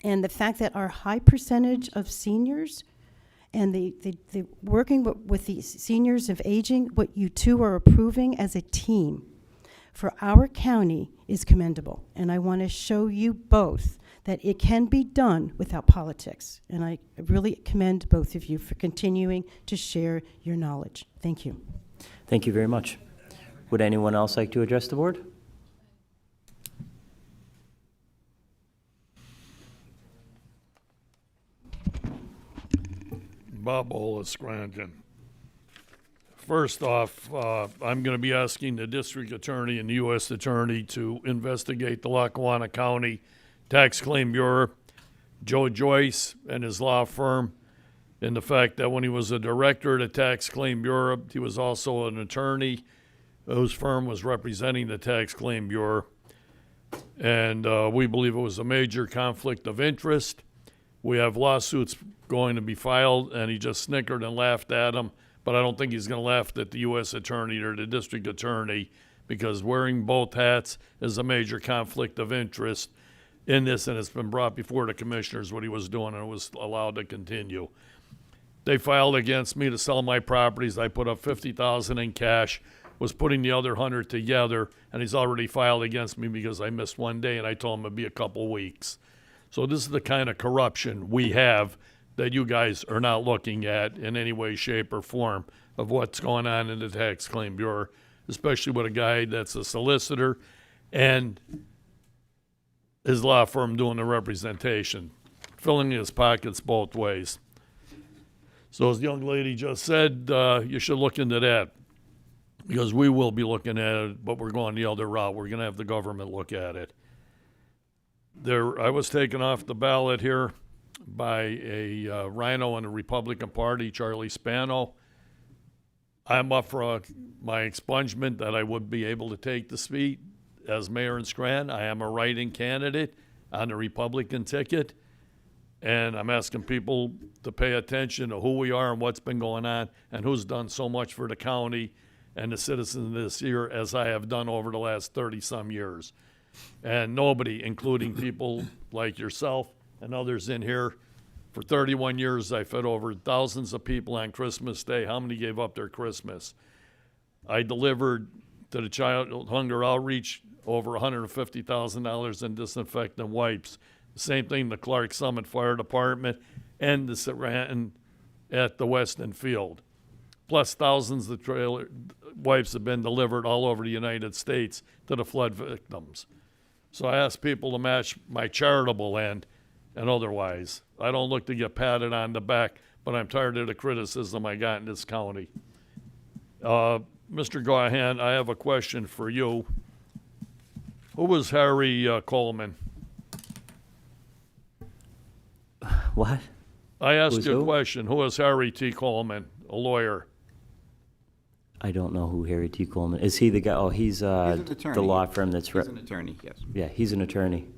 And the fact that our high percentage of seniors and the working with the seniors of aging, what you two are approving as a team for our county is commendable. And I want to show you both that it can be done without politics. And I really commend both of you for continuing to share your knowledge. Thank you. Thank you very much. Would anyone else like to address the board? Bob Ola, Scranton. First off, I'm going to be asking the district attorney and the U.S. attorney to investigate the Lackawanna County Tax Claim Bureau, Joe Joyce and his law firm, and the fact that when he was a director of the Tax Claim Bureau, he was also an attorney whose firm was representing the Tax Claim Bureau. And we believe it was a major conflict of interest. We have lawsuits going to be filed, and he just snickered and laughed at them. But I don't think he's going to laugh at the U.S. attorney or the district attorney, because wearing both hats is a major conflict of interest in this, and it's been brought before the commissioners what he was doing, and it was allowed to continue. They filed against me to sell my properties. I put up $50,000 in cash, was putting the other 100 together, and he's already filed against me because I missed one day, and I told him it'd be a couple weeks. So this is the kind of corruption we have that you guys are not looking at in any way, shape, or form of what's going on in the Tax Claim Bureau, especially with a guy that's a solicitor and his law firm doing the representation, filling his pockets both ways. So as the young lady just said, you should look into that, because we will be looking at it, but we're going the other route. We're going to have the government look at it. I was taken off the ballot here by a rhino in the Republican Party, Charlie Spano. I'm up for my expungement that I would be able to take the seat as mayor in Scranton. I am a write-in candidate on the Republican ticket, and I'm asking people to pay attention to who we are and what's been going on and who's done so much for the county and the citizens this year as I have done over the last 30-some years. And nobody, including people like yourself and others in here, for 31 years I fed over thousands of people on Christmas Day. How many gave up their Christmas? I delivered to the Child Hunger Outreach over $150,000 in disinfectant wipes. Same thing, the Clark Summit Fire Department and the Scranton at the Weston Field. Plus thousands of trailer wipes have been delivered all over the United States to the flood victims. So I ask people to match my charitable end and otherwise. I don't look to get patted on the back, but I'm tired of the criticism I got in this county. Mr. Gaughan, I have a question for you. Who was Harry Coleman? What? I asked Who's you a who? question. Who is Harry T. Coleman, a lawyer? I don't know who Harry T. Coleman, is he the guy, oh, he's, an the attorney. law firm that's, He's an attorney, yes. yeah, he's an attorney.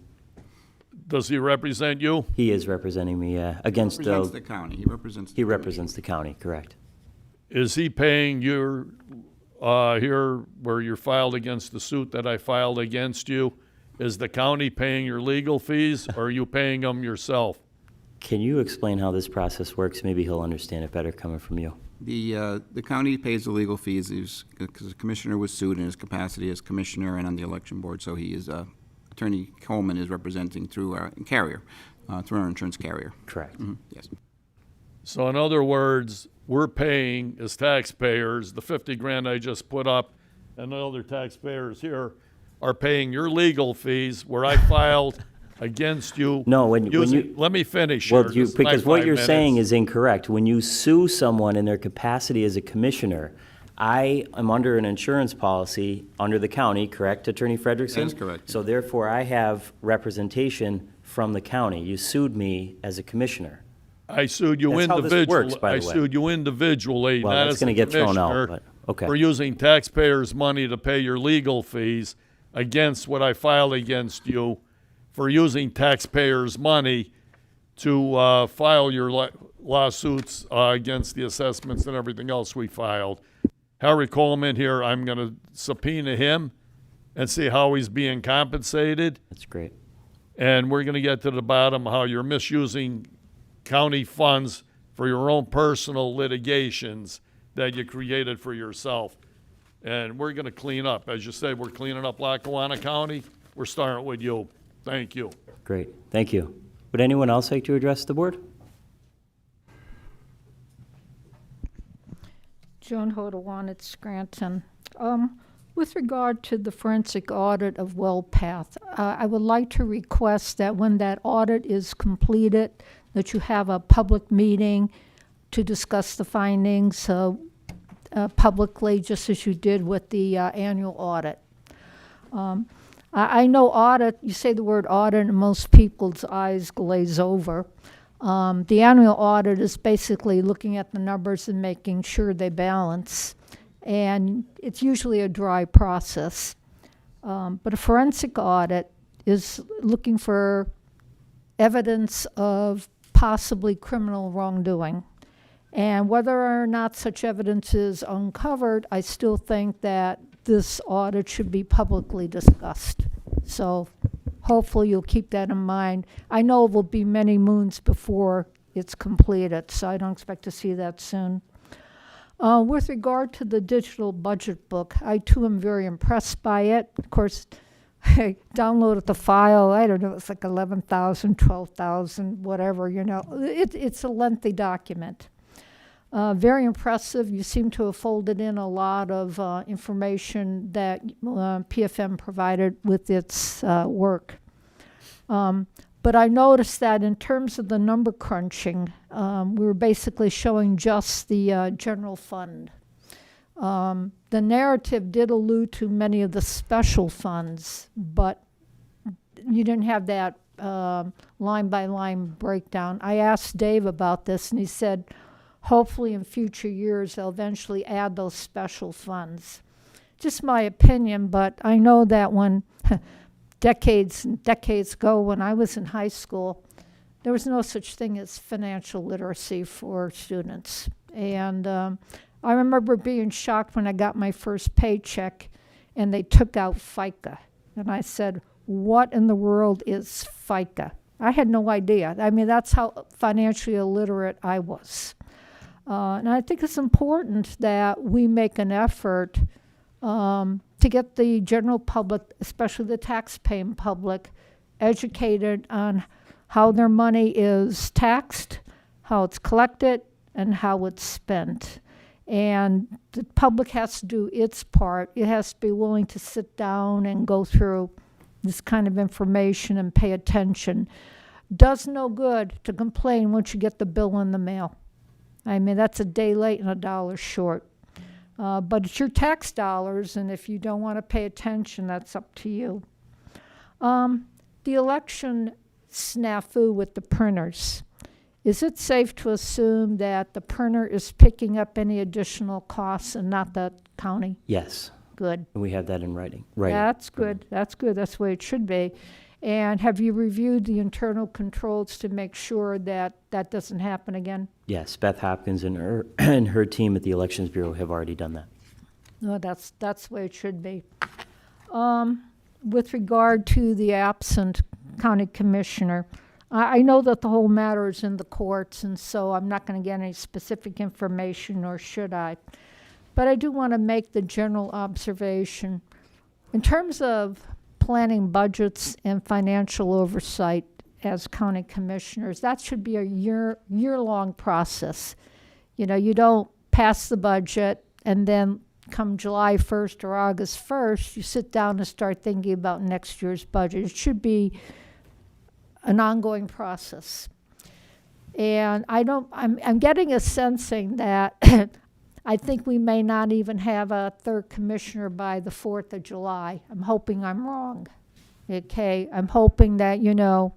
Does he represent you? He is representing me, against, Represents the county. He represents. he represents the county, correct? Is he paying your, here where you're filed against the suit that I filed against you? Is the county paying your legal fees or are you paying them yourself? Can you explain how this process works? Maybe he'll understand it better coming from you. The county pays the legal fees because the commissioner was sued in his capacity as commissioner and on the election board. So he is, Attorney Coleman is representing through our carrier, through our insurance carrier. Correct. Yes. So in other words, we're paying as taxpayers, the 50 grand I just put up and the other taxpayers here are paying your legal fees where I filed against you. No, when using, you. let me finish Well, here. you, This is my because what 5 you're minutes. saying is incorrect. When you sue someone in their capacity as a commissioner, I am under an insurance policy under the county, correct, Attorney Frederickson? That is correct. So therefore, I have representation from the county. You sued me as a commissioner. I sued you That's how this individually. works, by the way. I sued you individually, Well, not that's as a gonna get thrown out, commissioner, but, okay. for using taxpayers' money to pay your legal fees against what I filed against you for using taxpayers' money to file your lawsuits against the assessments and everything else we filed. Harry Coleman here, I'm going to subpoena him and see how he's being compensated. That's great. And we're going to get to the bottom of how you're misusing county funds for your own personal litigations that you created for yourself. And we're going to clean up. As you say, we're cleaning up Lackawanna County. We're starting with you. Thank you. Great, thank you. Would anyone else like to address the board? Joan Hodawan at Scranton. With regard to the forensic audit of WellPath, I would like to request that when that audit is completed, that you have a public meeting to discuss the findings publicly, just as you did with the annual audit. I know audit, you say the word audit and most people's eyes glaze over. The annual audit is basically looking at the numbers and making sure they balance. And it's usually a dry process. But a forensic audit is looking for evidence of possibly criminal wrongdoing. And whether or not such evidence is uncovered, I still think that this audit should be publicly discussed. So hopefully you'll keep that in mind. I know it will be many moons before it's completed, so I don't expect to see that soon. With regard to the digital budget book, I too am very impressed by it. Of course, I downloaded the file, I don't know, it's like 11,000, 12,000, whatever, you know. It's a lengthy document. Very impressive. You seem to have folded in a lot of information that PFM provided with its work. But I noticed that in terms of the number crunching, we were basically showing just the general fund. The narrative did allude to many of the special funds, but you didn't have that line-by-line breakdown. I asked Dave about this, and he said, hopefully in future years, they'll eventually add those special funds. Just my opinion, but I know that when decades and decades ago, when I was in high school, there was no such thing as financial literacy for students. And I remember being shocked when I got my first paycheck and they took out FICA. And I said, what in the world is FICA? I had no idea. I mean, that's how financially illiterate I was. And I think it's important that we make an effort to get the general public, especially the tax-paying public, educated on how their money is taxed, how it's collected, and how it's spent. And the public has to do its part. It has to be willing to sit down and go through this kind of information and pay attention. Does no good to complain once you get the bill in the mail. I mean, that's a day late and a dollar short. But it's your tax dollars, and if you don't want to pay attention, that's up to you. The election snafu with the printers. Is it safe to assume that the printer is picking up any additional costs and not the county? Yes. Good. And we have that in writing. Right. That's good. That's good. That's the way it should be. And have you reviewed the internal controls to make sure that that doesn't happen again? Yes, Beth Hopkins and her team at the Elections Bureau have already done that. No, that's the way it should be. With regard to the absent county commissioner, I know that the whole matter is in the courts, and so I'm not going to get any specific information, nor should I. But I do want to make the general observation. In terms of planning budgets and financial oversight as county commissioners, that should be a year-long process. You know, you don't pass the budget and then come July 1st or August 1st, you sit down and start thinking about next year's budget. It should be an ongoing process. And I'm getting a sensing that I think we may not even have a third commissioner by the 4th of July. I'm hoping I'm wrong. Okay, I'm hoping that, you know,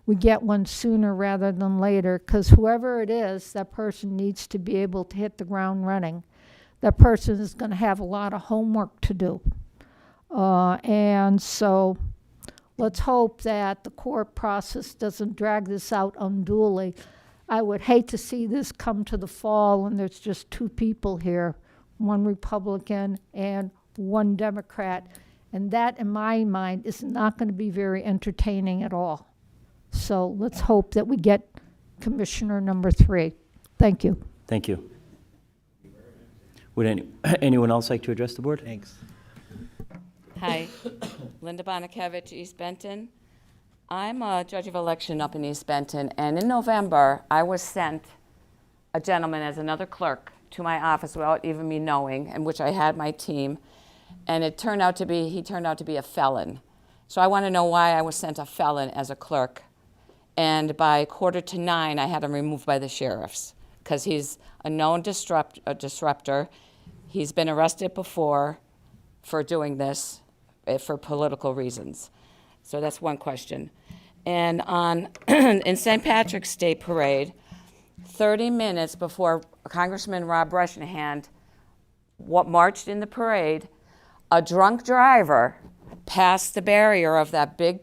we get one sooner rather than later, because whoever it is, that person needs to be able to hit the ground running. That person is going to have a lot of homework to do. And so let's hope that the court process doesn't drag this out unduly. I would hate to see this come to the fall and there's just two people here, one Republican and one Democrat. And that, in my mind, is not going to be very entertaining at all. So let's hope that we get Commissioner number 3. Thank you. Thank you. Would anyone else like to address the board? Thanks. Hi, Linda Bonikevich, East Benton. I'm a judge of election up in East Benton, and in November, I was sent a gentleman as another clerk to my office without even me knowing, in which I had my team, and he turned out to be a felon. So I want to know why I was sent a felon as a clerk. And by 8:45, I had him removed by the sheriffs, because he's a known disruptor. He's been arrested before for doing this for political reasons. So that's one question. And on in St. Patrick's Day Parade, 30 minutes before Congressman Rob Bresnahan marched in the parade, a drunk driver passed the barrier of that big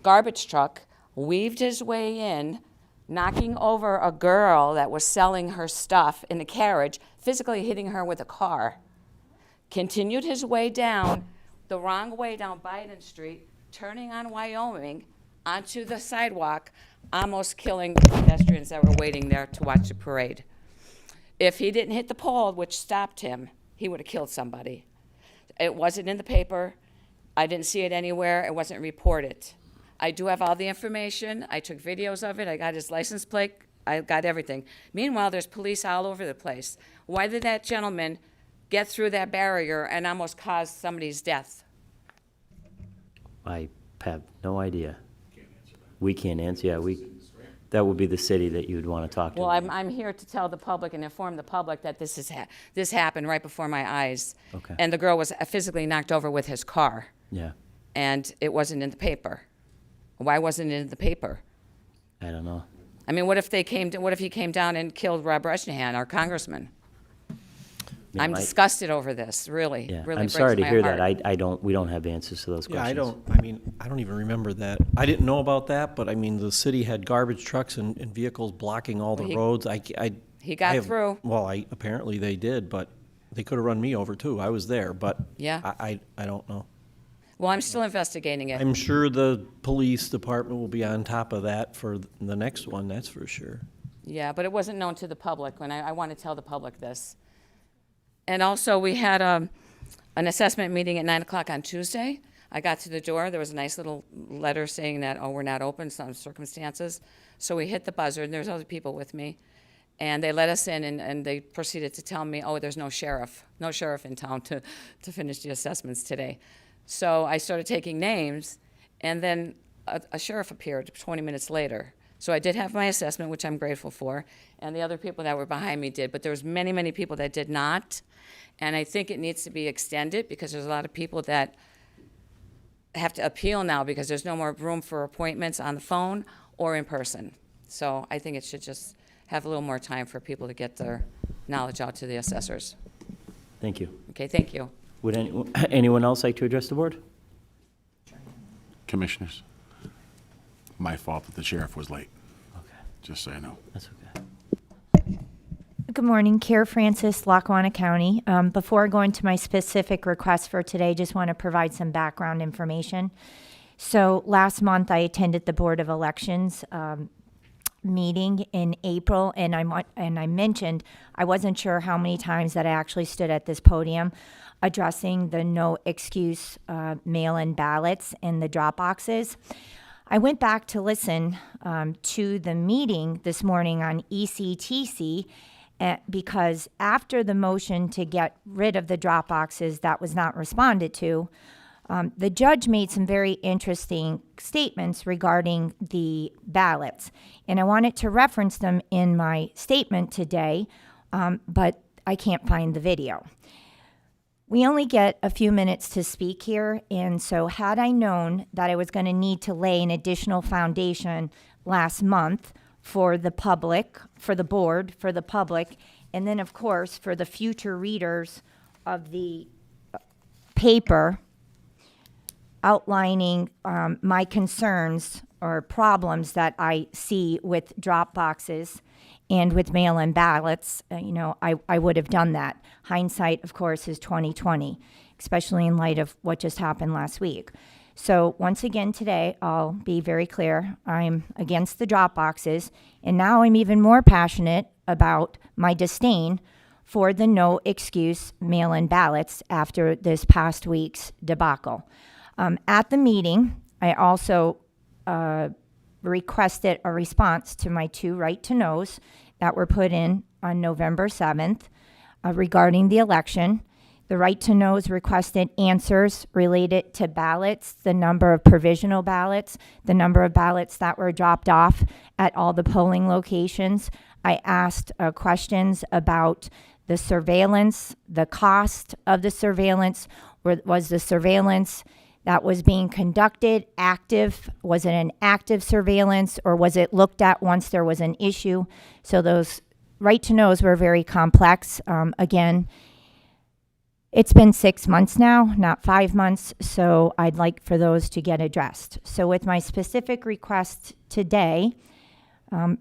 garbage truck, weaved his way in, knocking over a girl that was selling her stuff in a carriage, physically hitting her with a car. Continued his way down, the wrong way down Biden Street, turning on Wyoming onto the sidewalk, almost killing the pedestrians that were waiting there to watch the parade. If he didn't hit the pole, which stopped him, he would have killed somebody. It wasn't in the paper. I didn't see it anywhere. It wasn't reported. I do have all the information. I took videos of it. I got his license plate. I got everything. Meanwhile, there's police all over the place. Why did that gentleman get through that barrier and almost cause somebody's death? I have no idea. We can't answer. Yeah, that would be the city that you would want to talk to. Well, I'm here to tell the public and inform the public that this happened right before my eyes. Okay. And the girl was physically knocked over with his car. Yeah. And it wasn't in the paper. Why wasn't it in the paper? I don't know. I mean, what if he came down and killed Rob Bresnahan, our congressman? Yeah, I'm disgusted over this, really. Yeah, Really I'm breaks sorry to my hear heart. that. We don't have answers to those Yeah, questions. I don't even remember that. I didn't know about that, but I mean, the city had garbage trucks and vehicles blocking all the roads. He got through. Well, apparently they did, but they could have run me over too. I was there, but Yeah. I don't know. Well, I'm still investigating it. I'm sure the police department will be on top of that for the next one, that's for sure. Yeah, but it wasn't known to the public, and I want to tell the public this. And also, we had an assessment meeting at 9 o'clock on Tuesday. I got to the door, there was a nice little letter saying that, oh, we're not open, some circumstances. So we hit the buzzer, and there's other people with me. And they let us in, and they proceeded to tell me, oh, there's no sheriff in town to finish the assessments today. So I started taking names, and then a sheriff appeared 20 minutes later. So I did have my assessment, which I'm grateful for, and the other people that were behind me did, but there was many, many people that did not. And I think it needs to be extended because there's a lot of people that have to appeal now because there's no more room for appointments on the phone or in person. So I think it should just have a little more time for people to get their knowledge out to the assessors. Thank you. Okay, thank you. Would anyone else like to address the board? Commissioners, my fault that the sheriff was late. Okay. Just so you know. That's okay. Good morning, Care Francis, Lackawanna County. Before going to my specific request for today, just want to provide some background information. So last month I attended the Board of Elections meeting in April, and I mentioned I wasn't sure how many times that I actually stood at this podium addressing the no excuse mail-in ballots in the drop boxes. I went back to listen to the meeting this morning on ECTC because after the motion to get rid of the drop boxes that was not responded to, the judge made some very interesting statements regarding the ballots. And I wanted to reference them in my statement today, but I can't find the video. We only get a few minutes to speak here, and so had I known that I was going to need to lay an additional foundation last month for the public, for the board, for the public, and then, of course, for the future readers of the paper outlining my concerns or problems that I see with drop boxes and with mail-in ballots, I would have done that. Hindsight, of course, is 20/20, especially in light of what just happened last week. So once again today, I'll be very clear. I'm against the drop boxes, and now I'm even more passionate about my disdain for the no excuse mail-in ballots after this past week's debacle. At the meeting, I also requested a response to my 2 right to knows that were put in on November 7th regarding the election. The right to knows requested answers related to ballots, the number of provisional ballots, the number of ballots that were dropped off at all the polling locations. I asked questions about the surveillance, the cost of the surveillance. Was the surveillance that was being conducted active? Was it an active surveillance, or was it looked at once there was an issue? So those right to knows were very complex. Again, it's been 6 months now, not 5 months, so I'd like for those to get addressed. So with my specific request today,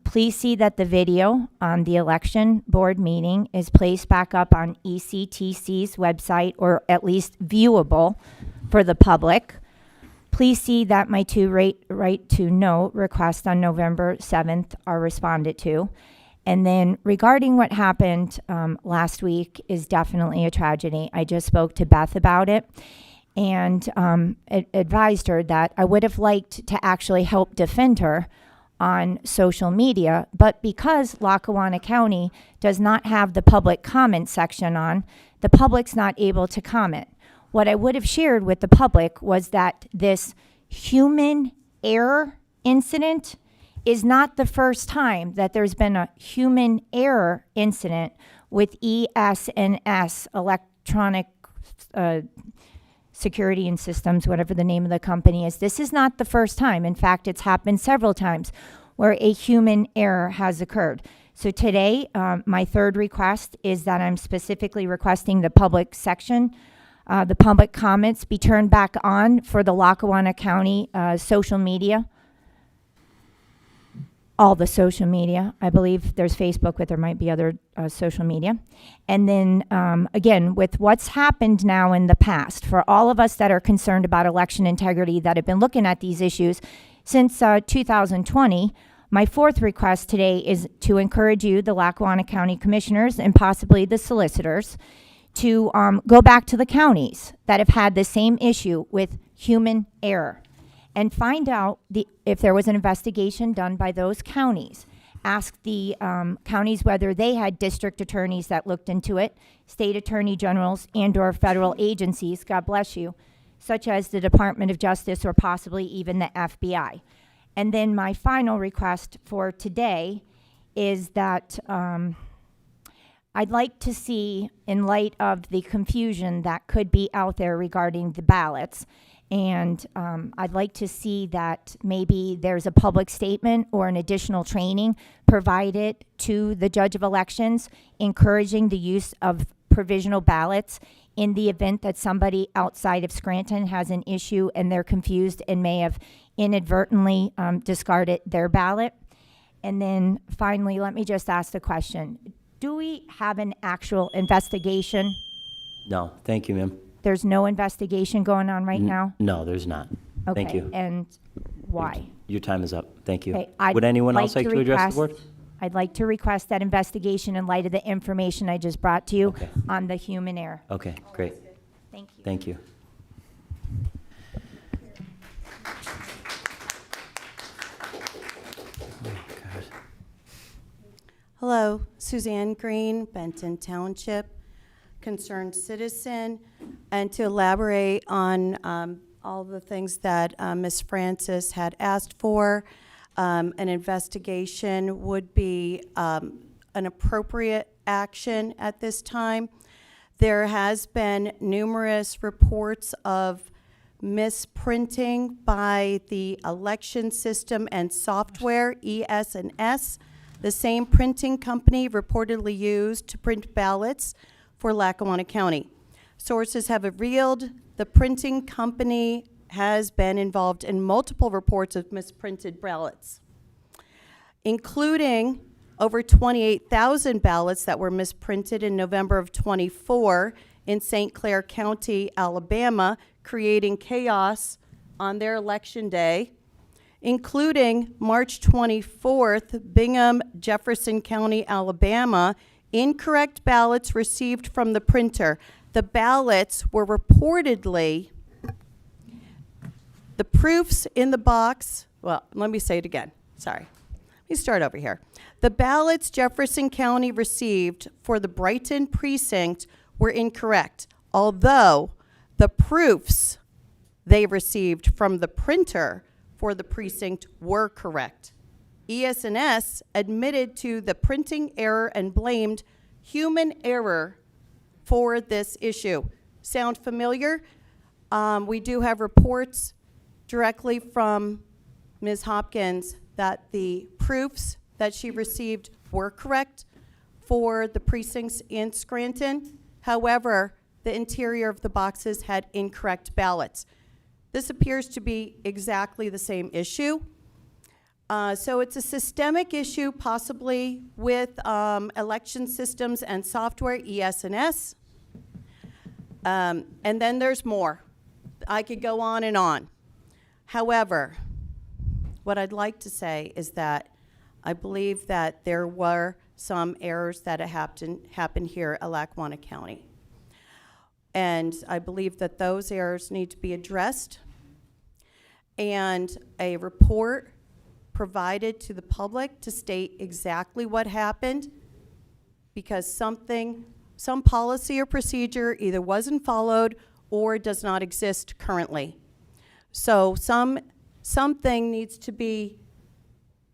please see that the video on the election board meeting is placed back up on ECTC's website, or at least viewable for the public. Please see that my 2 right to know requests on November 7th are responded to. And then regarding what happened last week is definitely a tragedy. I just spoke to Beth about it and advised her that I would have liked to actually help defend her on social media, but because Lackawanna County does not have the public comment section on, the public's not able to comment. What I would have shared with the public was that this human error incident is not the first time that there's been a human error incident with ES&S, Electronic Security and Systems, whatever the name of the company is. This is not the first time. In fact, it's happened several times where a human error has occurred. So today, my 3rd request is that I'm specifically requesting the public section, the public comments be turned back on for the Lackawanna County social media. All the social media. I believe there's Facebook, but there might be other social media. And then, again, with what's happened now in the past, for all of us that are concerned about election integrity that have been looking at these issues since 2020, my 4th request today is to encourage you, the Lackawanna County Commissioners, and possibly the solicitors, to go back to the counties that have had the same issue with human error and find out if there was an investigation done by those counties. Ask the counties whether they had district attorneys that looked into it, state attorney generals and/or federal agencies, God bless you, such as the Department of Justice or possibly even the FBI. And then my final request for today is that I'd like to see, in light of the confusion that could be out there regarding the ballots, and I'd like to see that maybe there's a public statement or an additional training provided to the judge of elections, encouraging the use of provisional ballots in the event that somebody outside of Scranton has an issue and they're confused and may have inadvertently discarded their ballot. And then finally, let me just ask the question. Do we have an actual investigation? No, thank you, ma'am. There's no investigation going on right now? No, there's not. Thank Okay, you. and why? Your time is up. Thank you. Okay, I'd Would anyone like else like to to address the board? request- I'd like to request that investigation in light of the information I just brought to you Okay. on the human error. Okay, great. Thank you. Thank you. Hello, Suzanne Green, Benton Township, concerned citizen, and to elaborate on all the things that Ms. Francis had asked for, an investigation would be an appropriate action at this time. There has been numerous reports of misprinting by the election system and software, ES&S, the same printing company reportedly used to print ballots for Lackawanna County. Sources have revealed the printing company has been involved in multiple reports of misprinted ballots, including over 28,000 ballots that were misprinted in November of '24 in St. Clair County, Alabama, creating chaos on their election day, including March 24th, Bingham, Jefferson County, Alabama, incorrect ballots received from the printer. The ballots were reportedly, the proofs in the box, well, let me say it again, sorry. Let me start over here. The ballots Jefferson County received for the Brighton precinct were incorrect, although the proofs they received from the printer for the precinct were correct. ES&S admitted to the printing error and blamed human error for this issue. Sound familiar? We do have reports directly from Ms. Hopkins that the proofs that she received were correct for the precincts in Scranton. However, the interior of the boxes had incorrect ballots. This appears to be exactly the same issue. So it's a systemic issue, possibly with election systems and software, ES&S. And then there's more. I could go on and on. However, what I'd like to say is that I believe that there were some errors that happened here at Lackawanna County. And I believe that those errors need to be addressed and a report provided to the public to state exactly what happened, because some policy or procedure either wasn't followed or does not exist currently. So something needs to be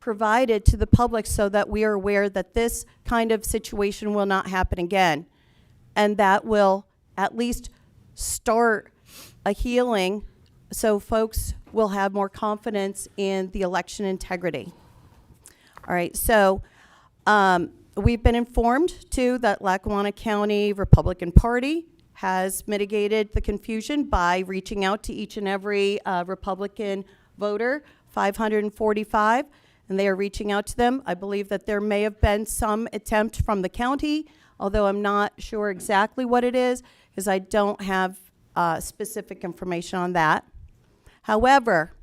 provided to the public so that we are aware that this kind of situation will not happen again, and that will at least start a healing so folks will have more confidence in the election integrity. All right, so we've been informed too that Lackawanna County Republican Party has mitigated the confusion by reaching out to each and every Republican voter, 545, and they are reaching out to them. I believe that there may have been some attempt from the county, although I'm not sure exactly what it is, because I don't have specific information on that. However,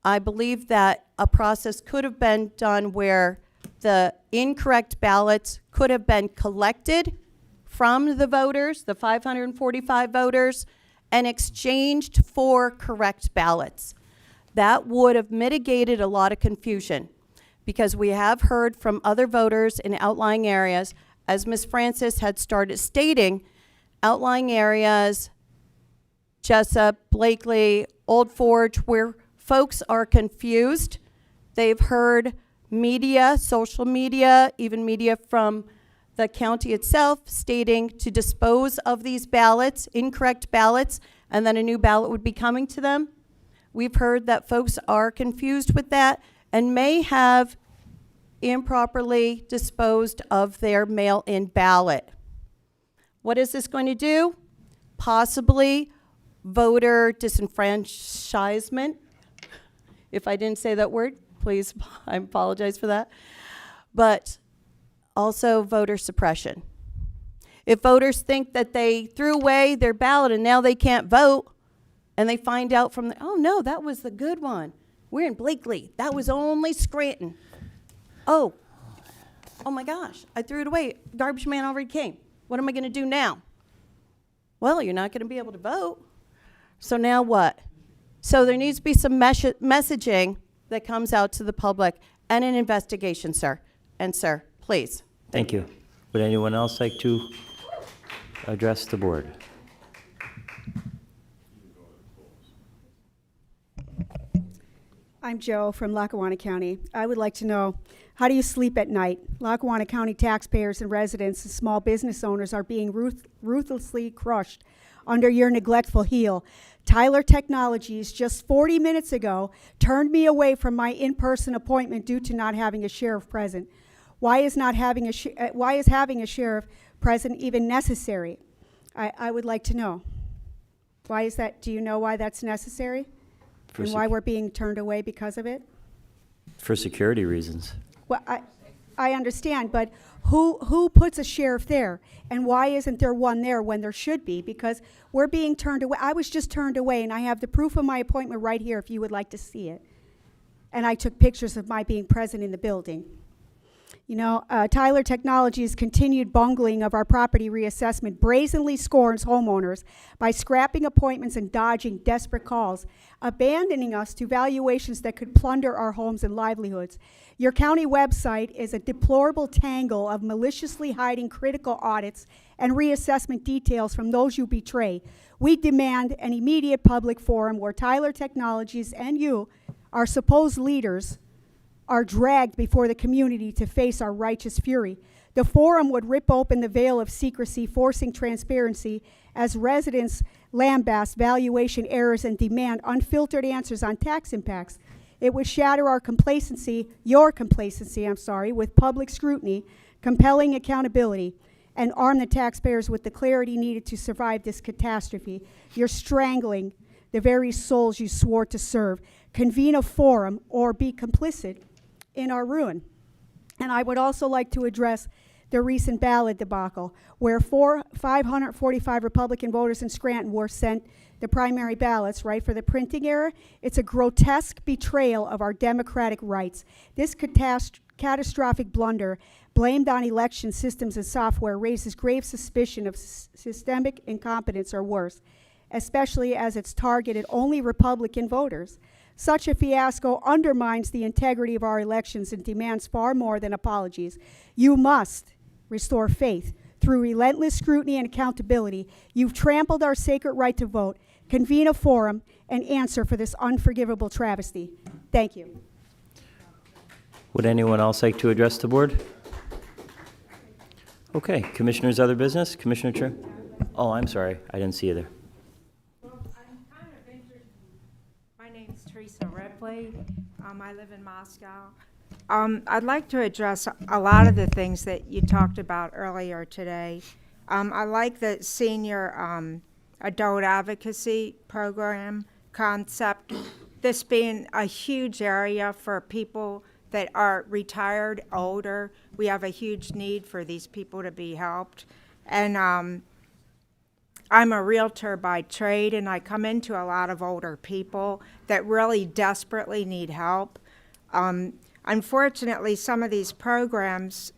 I believe that a process could have been done where the incorrect ballots could have been collected from the voters, the 545 voters, and exchanged for correct ballots. That would have mitigated a lot of confusion, because we have heard from other voters in outlying areas, as Ms. Francis had started stating, outlying areas, Jessup, Blakely, Old Forge, where folks are confused. They've heard media, social media, even media from the county itself stating to dispose of these ballots, incorrect ballots, and then a new ballot would be coming to them. We've heard that folks are confused with that and may have improperly disposed of their mail-in ballot. What is this going to do? Possibly voter disenfranchisement. If I didn't say that word, please, I apologize for that. But also voter suppression. If voters think that they threw away their ballot and now they can't vote, and they find out from oh no, that was the good one. We're in Blakely. That was only Scranton. Oh my gosh, I threw it away. Garbage man already came. What am I going to do now? Well, you're not going to be able to vote. So now what? So there needs to be some messaging that comes out to the public and an investigation, sir. And sir, please. Thank you. Would anyone else like to address the board? I'm Joe from Lackawanna County. I would like to know, how do you sleep at night? Lackawanna County taxpayers and residents and small business owners are being ruthlessly crushed under your neglectful heel. Tyler Technologies just 40 minutes ago turned me away from my in-person appointment due to not having a sheriff present. Why is having a sheriff present even necessary? I would like to know. Why is that? Do you know why that's necessary? And why we're being turned away because of it? For security reasons. Well, I understand, but who puts a sheriff there? And why isn't there one there when there should be? Because we're being turned away. I was just turned away, and I have the proof of my appointment right here if you would like to see it. And I took pictures of my being present in the building. You know, Tyler Technologies' continued bungling of our property reassessment brazenly scorns homeowners by scrapping appointments and dodging desperate calls, abandoning us to valuations that could plunder our homes and livelihoods. Your county website is a deplorable tangle of maliciously hiding critical audits and reassessment details from those you betray. We demand an immediate public forum where Tyler Technologies and you, our supposed leaders, are dragged before the community to face our righteous fury. The forum would rip open the veil of secrecy, forcing transparency as residents lambast valuation errors and demand unfiltered answers on tax impacts. It would shatter our complacency, your complacency, with public scrutiny, compelling accountability, and arm the taxpayers with the clarity needed to survive this catastrophe. You're strangling the very souls you swore to serve. Convene a forum or be complicit in our ruin. And I would also like to address the recent ballot debacle, where 545 Republican voters in Scranton were sent the primary ballots, right, for the printing error. It's a grotesque betrayal of our democratic rights. This catastrophic blunder, blamed on election systems and software, raises grave suspicion of systemic incompetence or worse, especially as it's targeted only Republican voters. Such a fiasco undermines the integrity of our elections and demands far more than apologies. You must restore faith through relentless scrutiny and accountability. You've trampled our sacred right to vote. Convene a forum and answer for this unforgivable travesty. Thank you. Would anyone else like to address the board? Okay, commissioners, other business? Commissioner Chair? Oh, I'm sorry, I didn't see you there. I live in Moscow. I'd like to address a lot of the things that you talked about earlier today. I like the senior adult advocacy program concept, this being a huge area for people that are retired, older. We have a huge need for these people to be helped. And I'm a realtor by trade, and I come into a lot of older people that really desperately need help. Unfortunately, some of these programs,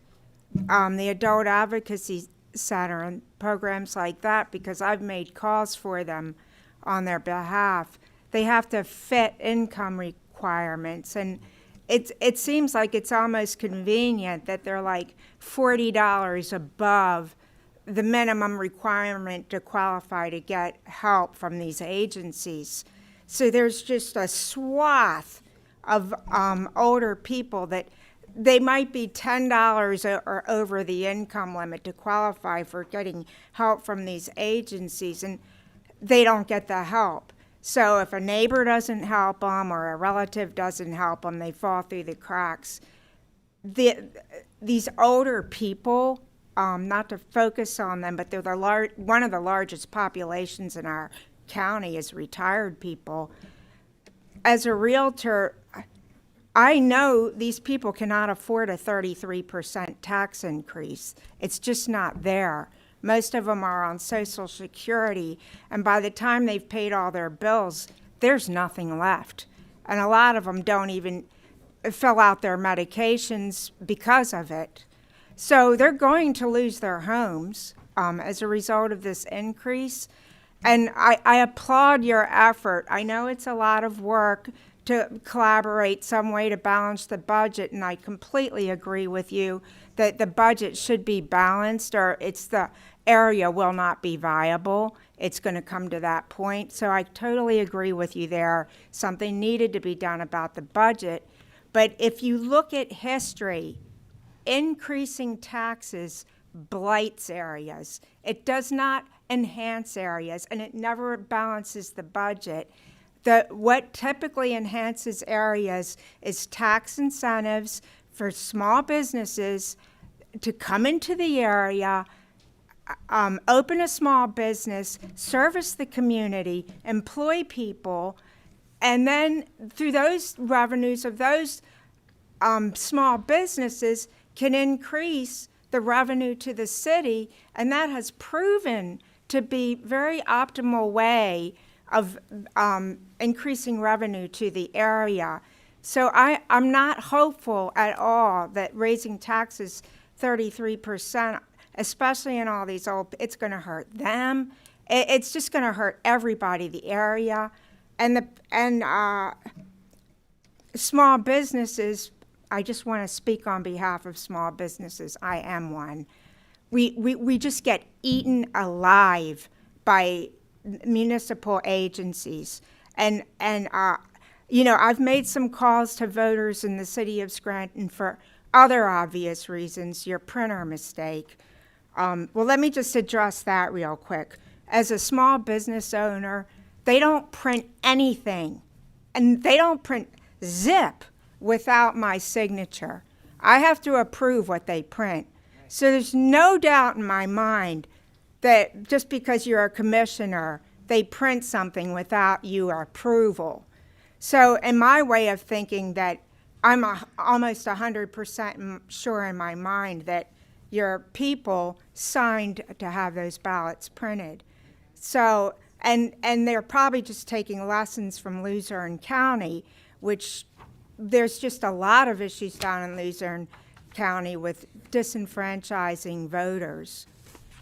the adult advocacy center and programs like that, because I've made calls for them on their behalf. They have to fit income requirements, and it seems like it's almost convenient that they're like $40 above the minimum requirement to qualify to get help from these agencies. So there's just a swath of older people that they might be $10 or over the income limit to qualify for getting help from these agencies, and they don't get the help. So if a neighbor doesn't help them or a relative doesn't help them, they fall through the cracks. These older people, not to focus on them, but they're one of the largest populations in our county is retired people. As a realtor, I know these people cannot afford a 33% tax increase. It's just not there. Most of them are on Social Security, and by the time they've paid all their bills, there's nothing left. And a lot of them don't even fill out their medications because of it. So they're going to lose their homes as a result of this increase. And I applaud your effort. I know it's a lot of work to collaborate some way to balance the budget, and I completely agree with you that the budget should be balanced, or the area will not be viable. It's going to come to that point. So I totally agree with you there. Something needed to be done about the budget. But if you look at history, increasing taxes blights areas. It does not enhance areas, and it never balances the budget. What typically enhances areas is tax incentives for small businesses to come into the area, open a small business, service the community, employ people, and then through those revenues of those small businesses can increase the revenue to the city, and that has proven to be very optimal way of increasing revenue to the area. So I'm not hopeful at all that raising taxes 33%, especially in all these it's going to hurt them. It's just going to hurt everybody, the area, and small businesses. I just want to speak on behalf of small businesses. I am one. We just get eaten alive by municipal agencies. And I've made some calls to voters in the city of Scranton for other obvious reasons, your printer mistake. Well, let me just address that real quick. As a small business owner, they don't print anything, and they don't print zip without my signature. I have to approve what they print. So there's no doubt in my mind that just because you're a commissioner, they print something without your approval. So in my way of thinking that I'm almost 100% sure in my mind that your people signed to have those ballots printed. So, and they're probably just taking lessons from Luzerne County, which there's just a lot of issues down in Luzerne County with disenfranchising voters.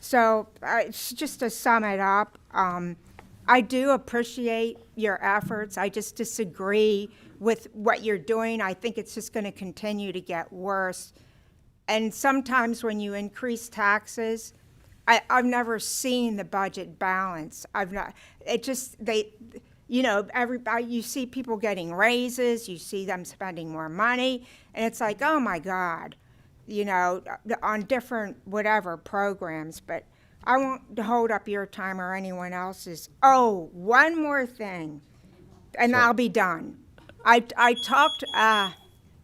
So just to sum it up, I do appreciate your efforts. I just disagree with what you're doing. I think it's just going to continue to get worse. And sometimes when you increase taxes, I've never seen the budget balance. Everybody, you see people getting raises, you see them spending more money, and it's like, oh my God, on different whatever programs. But I won't hold up your time or anyone else's. Oh, one more thing, and I'll be done. I talked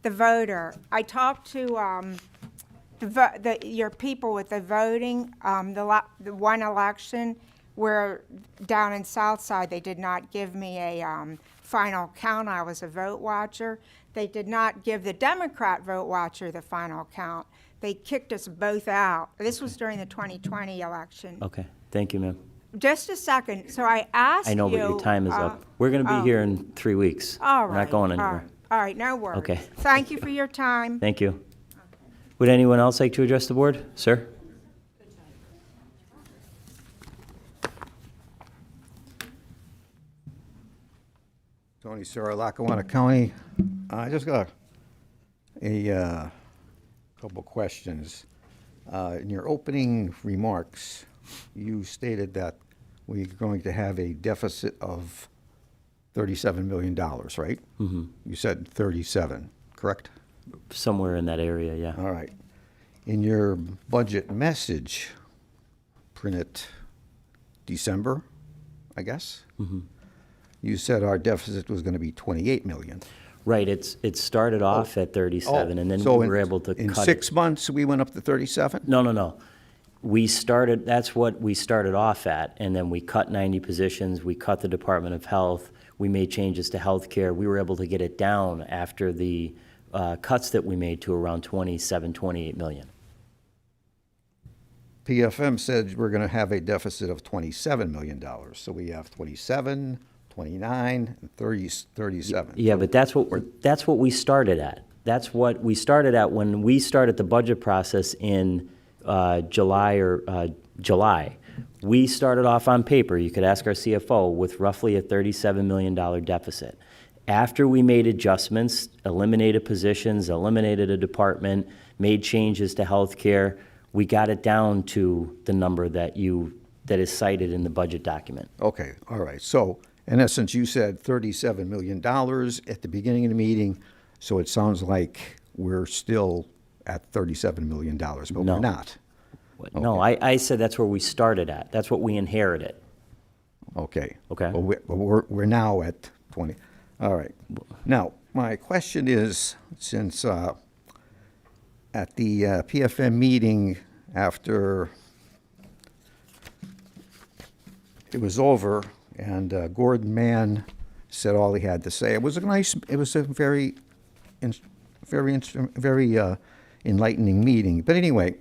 the voter. I talked to your people with the voting. The one election where down in Southside they did not give me a final count. I was a vote watcher. They did not give the Democrat vote watcher the final count. They kicked us both out. This was during the 2020 election. Okay, thank you, ma'am. Just a second. So I asked you. I know, but your time is up. We're going to be here in 3 weeks. All We're right. not going anywhere. All right, no worries. Okay. Thank you for your time. Thank you. Would anyone else like to address the board? Sir? Tony Sarah, Lackawanna County. I just got a couple questions. In your opening remarks, you stated that we're going to have a deficit of $37 million, right? Mm-hmm. You said 37, correct? Somewhere in that area, yeah. All right. In your budget message, printed December, I guess, Mm-hmm. you said our deficit was going to be 28 million. Right, it started off at 37, and then So we were able to in cut 6 it. months, we went up to 37? No. That's what we started off at, and then we cut 90 positions, we cut the Department of Health, we made changes to healthcare. We were able to get it down after the cuts that we made to around 27, 28 million. PFM said we're going to have a deficit of $27 million. So we have 27, 29, and 37. Yeah, but that's what we started at. That's what we started at when we started the budget process in July. We started off on paper, you could ask our CFO, with roughly a $37 million deficit. After we made adjustments, eliminated positions, eliminated a department, made changes to healthcare, we got it down to the number that is cited in the budget document. Okay, all right. So in essence, you said $37 million at the beginning of the meeting, so it sounds like we're still at $37 million, but No. we're not. No, I said that's where we started at. That's what we inherited. Okay. Okay. Well, we're now at 20. All right. Now, my question is, since at the PFM meeting after it was over and Gordon Mann said all he had to say, it was a very enlightening meeting. But anyway,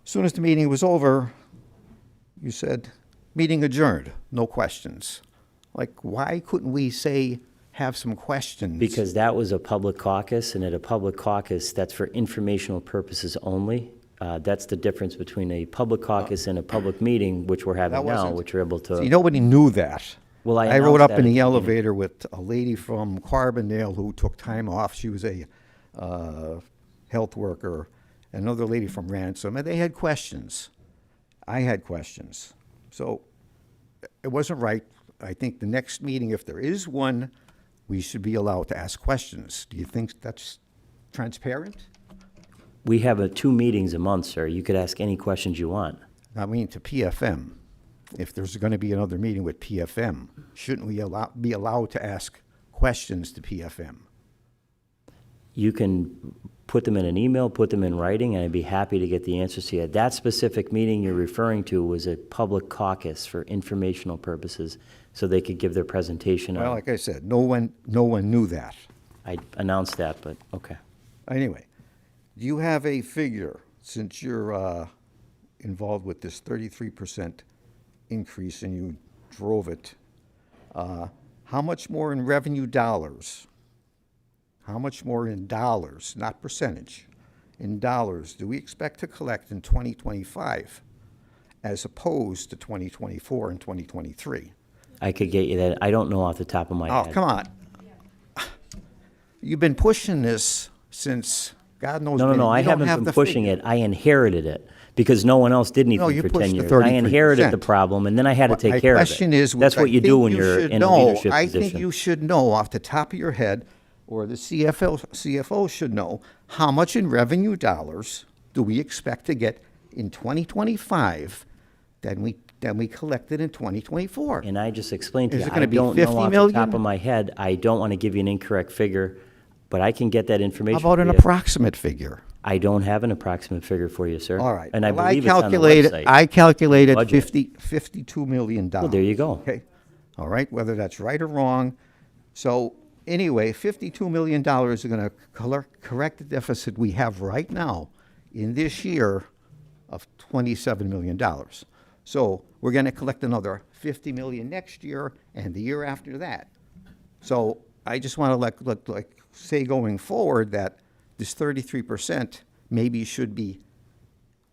as soon as the meeting was over, you said, meeting adjourned, no questions. Like, why couldn't we have some questions? Because that was a public caucus, and at a public caucus, that's for informational purposes only. That's the difference between a public caucus and a public meeting, which we're having now, which we're able to. See, nobody knew that. Well, I rode announced up that in at the the elevator with a lady from Carbondale who took time off. She was a health worker. Another lady from Ransom, and they had questions. I had questions. So it wasn't right. I think the next meeting, if there is one, we should be allowed to ask questions. Do you think that's transparent? We have 2 meetings a month, sir. You could ask any questions you want. I mean, to PFM. If there's going to be another meeting with PFM, shouldn't we be allowed to ask questions to PFM? You can put them in an email, put them in writing, and I'd be happy to get the answers to you. That specific meeting you're referring to was a public caucus for informational purposes, so they could give their presentation. Well, like I said, no one knew that. I announced that, but okay. Anyway, do you have a figure, since you're involved with this 33% increase and you drove it, how much more in revenue dollars? How much more in dollars, not percentage, in dollars do we expect to collect in 2025 as opposed to 2024 and 2023? I could get you that. I don't know off the top of my head. Oh, come on. You've been pushing this since God knows when. No, I You don't haven't have been the pushing figure. it. I inherited it because no one else did No, anything you for pushed 10 the years. I inherited 33%. the problem, and then I had to take My care of it. question is, That's what I you think do when you you're should in a know- leadership I position. think you should know off the top of your head, or the CFO should know, how much in revenue dollars do we expect to get in 2025 than we collected in 2024? And I just explained to Is you, it I gonna be don't 50 know off the million? top of my head. I don't want to give you an incorrect figure, but I can get that How information. about for an you. approximate figure? I don't have an approximate figure for you, sir. All right. And I Well, believe it's on the website. I calculated Budget. $52 million. Well, there you go. Okay. All right, whether that's right or wrong. So anyway, $52 million are going to correct the deficit we have right now in this year of $27 million. So we're going to collect another $50 million next year and the year after that. So I just want to say going forward that this 33% maybe should be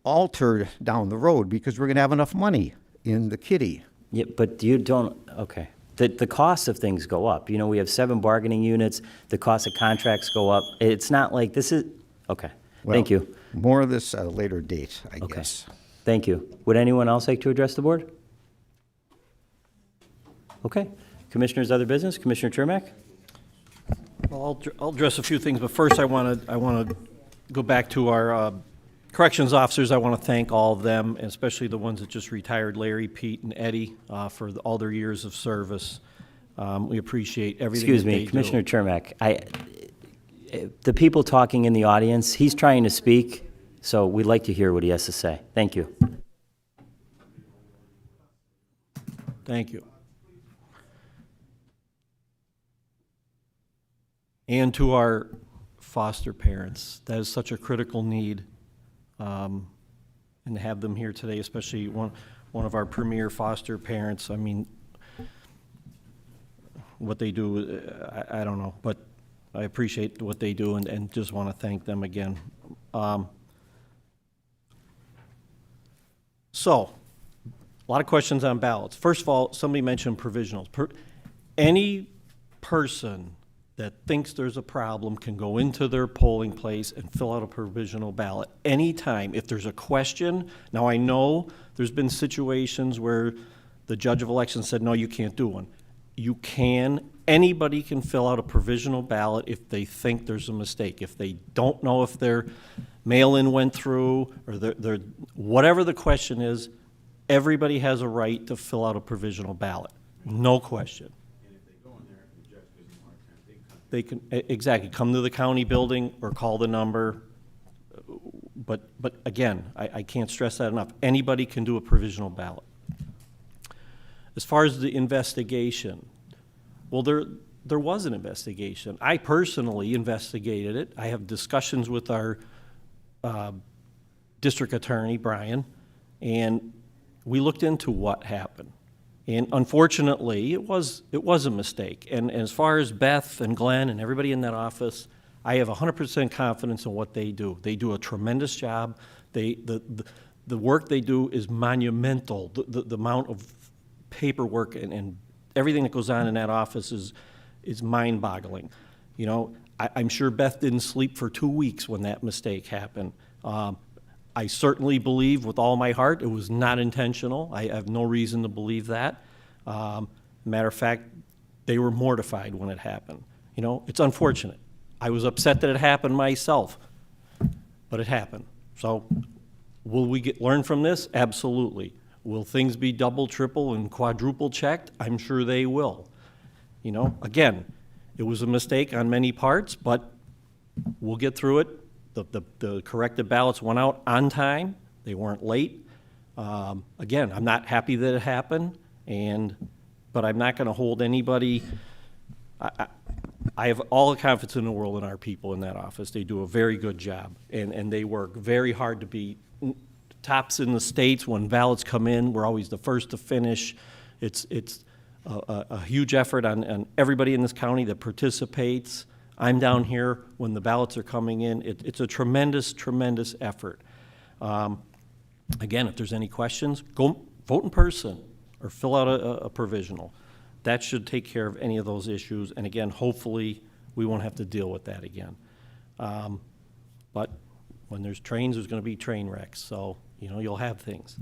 altered down the road because we're going to have enough money in the kitty. Yeah, but you don't, okay. the cost of things go up. You know, we have 7 bargaining units, the cost of contracts go up. It's not like this is, okay, thank Well, you. More of this at a later date, I guess. Thank you. Would anyone else like to address the board? Okay. Commissioners, other business? Commissioner Chermak? Well, I'll address a few things, but first I want to go back to our corrections officers. I want to thank all of them, and especially the ones that just retired, Larry, Pete, and Eddie, for all their years of service. We appreciate everything Excuse that me, they Commissioner do. Chermak. The people talking in the audience, he's trying to speak, so we'd like to hear what he has to say. Thank you. Thank you. And to our foster parents, that is such a critical need, and to have them here today, especially one of our premier foster parents. I mean, what they do, I don't know, but I appreciate what they do and just want to thank them again. So, a lot of questions on ballots. First of all, somebody mentioned provisionals. Any person that thinks there's a problem can go into their polling place and fill out a provisional ballot anytime. If there's a question, now I know there's been situations where the judge of elections said, no, you can't do one. You can, anybody can fill out a provisional ballot if they think there's a mistake. If they don't know if their mail-in went through or their whatever the question is, everybody has a right to fill out a provisional ballot. No question. They can, exactly, come to the county building or call the number. But again, I can't stress that enough. Anybody can do a provisional ballot. As far as the investigation, well, there was an investigation. I personally investigated it. I have discussions with our district attorney, Brian, and we looked into what happened. And unfortunately, it was a mistake. And as far as Beth and Glenn and everybody in that office, I have 100% confidence in what they do. They do a tremendous job. The work they do is monumental. The amount of paperwork and everything that goes on in that office is mind-boggling. You know, I'm sure Beth didn't sleep for 2 weeks when that mistake happened. I certainly believe with all my heart it was not intentional. I have no reason to believe that. Matter of fact, they were mortified when it happened. You know, it's unfortunate. I was upset that it happened myself, but it happened. So will we learn from this? Absolutely. Will things be double, triple, and quadruple checked? I'm sure they will. You know, again, it was a mistake on many parts, but we'll get through it. The corrected ballots went out on time. They weren't late. Again, I'm not happy that it happened, but I'm not going to hold anybody. I have all the confidence in the world in our people in that office. They do a very good job, and they work very hard to be tops in the states. When ballots come in, we're always the first to finish. It's a huge effort on everybody in this county that participates. I'm down here when the ballots are coming in. It's a tremendous, tremendous effort. Again, if there's any questions, go vote in person or fill out a provisional. That should take care of any of those issues. And again, hopefully, we won't have to deal with that again. But when there's trains, there's going to be train wrecks. So, you know, you'll have things.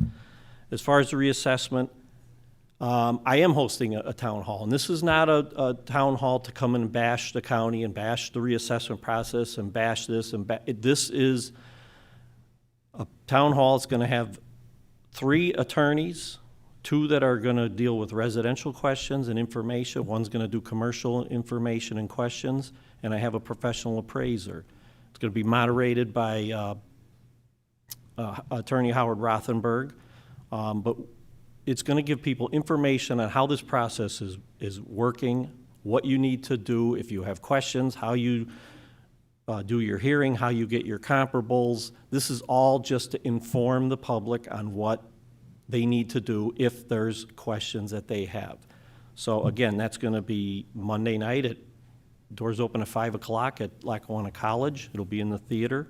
As far as the reassessment, I am hosting a town hall, and this is not a town hall to come and bash the county and bash the reassessment process and bash this this is a town hall. It's going to have 3 attorneys, 2 that are going to deal with residential questions and information. One's going to do commercial information and questions, and I have a professional appraiser. It's going to be moderated by Attorney Howard Rothenberg, but it's going to give people information on how this process is working, what you need to do if you have questions, how you do your hearing, how you get your comparables. This is all just to inform the public on what they need to do if there's questions that they have. So again, that's going to be Monday night doors open at 5 o'clock at Lackawanna College. It'll be in the theater.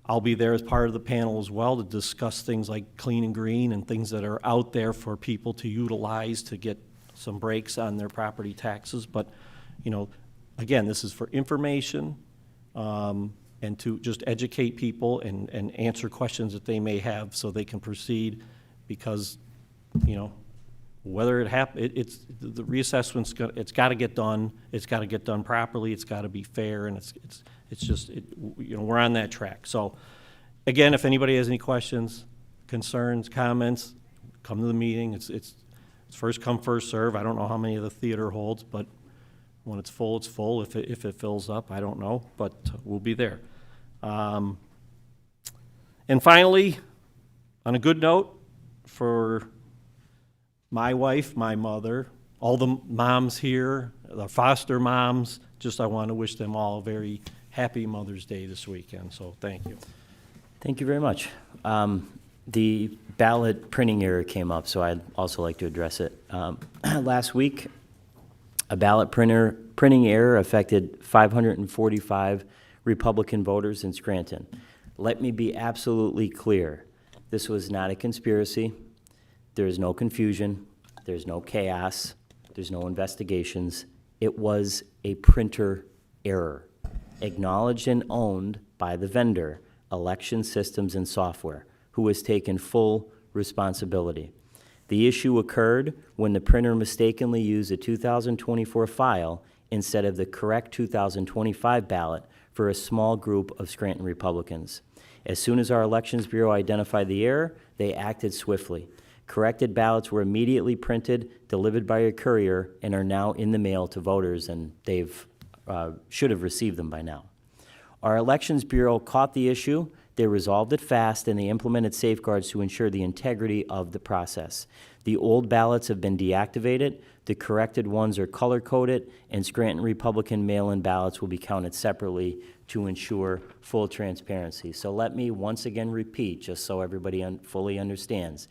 I'll be there as part of the panel as well to discuss things like clean and green and things that are out there for people to utilize to get some breaks on their property taxes. But, you know, again, this is for information, and to just educate people and answer questions that they may have so they can proceed, because, you know, whether it it's the reassessment's it's got to get done. It's got to get done properly. It's got to be fair, and it's just you know, we're on that track. So, again, if anybody has any questions, concerns, comments, come to the meeting. It's first come, first serve. I don't know how many of the theater holds, but when it's full, it's full. If it fills up, I don't know, but we'll be there. And finally, on a good note, for my wife, my mother, all the moms here, the foster moms, just I want to wish them all a very happy Mother's Day this weekend, so thank you. Thank you very much. The ballot printing error came up, so I'd also like to address it. Last week, a ballot printing error affected 545 Republican voters in Scranton. Let me be absolutely clear. This was not a conspiracy. There is no confusion. There's no chaos. There's no investigations. It was a printer error, acknowledged and owned by the vendor, Election Systems and Software, who has taken full responsibility. The issue occurred when the printer mistakenly used a 2024 file instead of the correct 2025 ballot for a small group of Scranton Republicans. As soon as our Elections Bureau identified the error, they acted swiftly. Corrected ballots were immediately printed, delivered by a courier, and are now in the mail to voters, and they've should have received them by now. Our Elections Bureau caught the issue, they resolved it fast, and they implemented safeguards to ensure the integrity of the process. The old ballots have been deactivated, the corrected ones are color-coded, and Scranton Republican mail-in ballots will be counted separately to ensure full transparency. So let me once again repeat, just so everybody fully understands,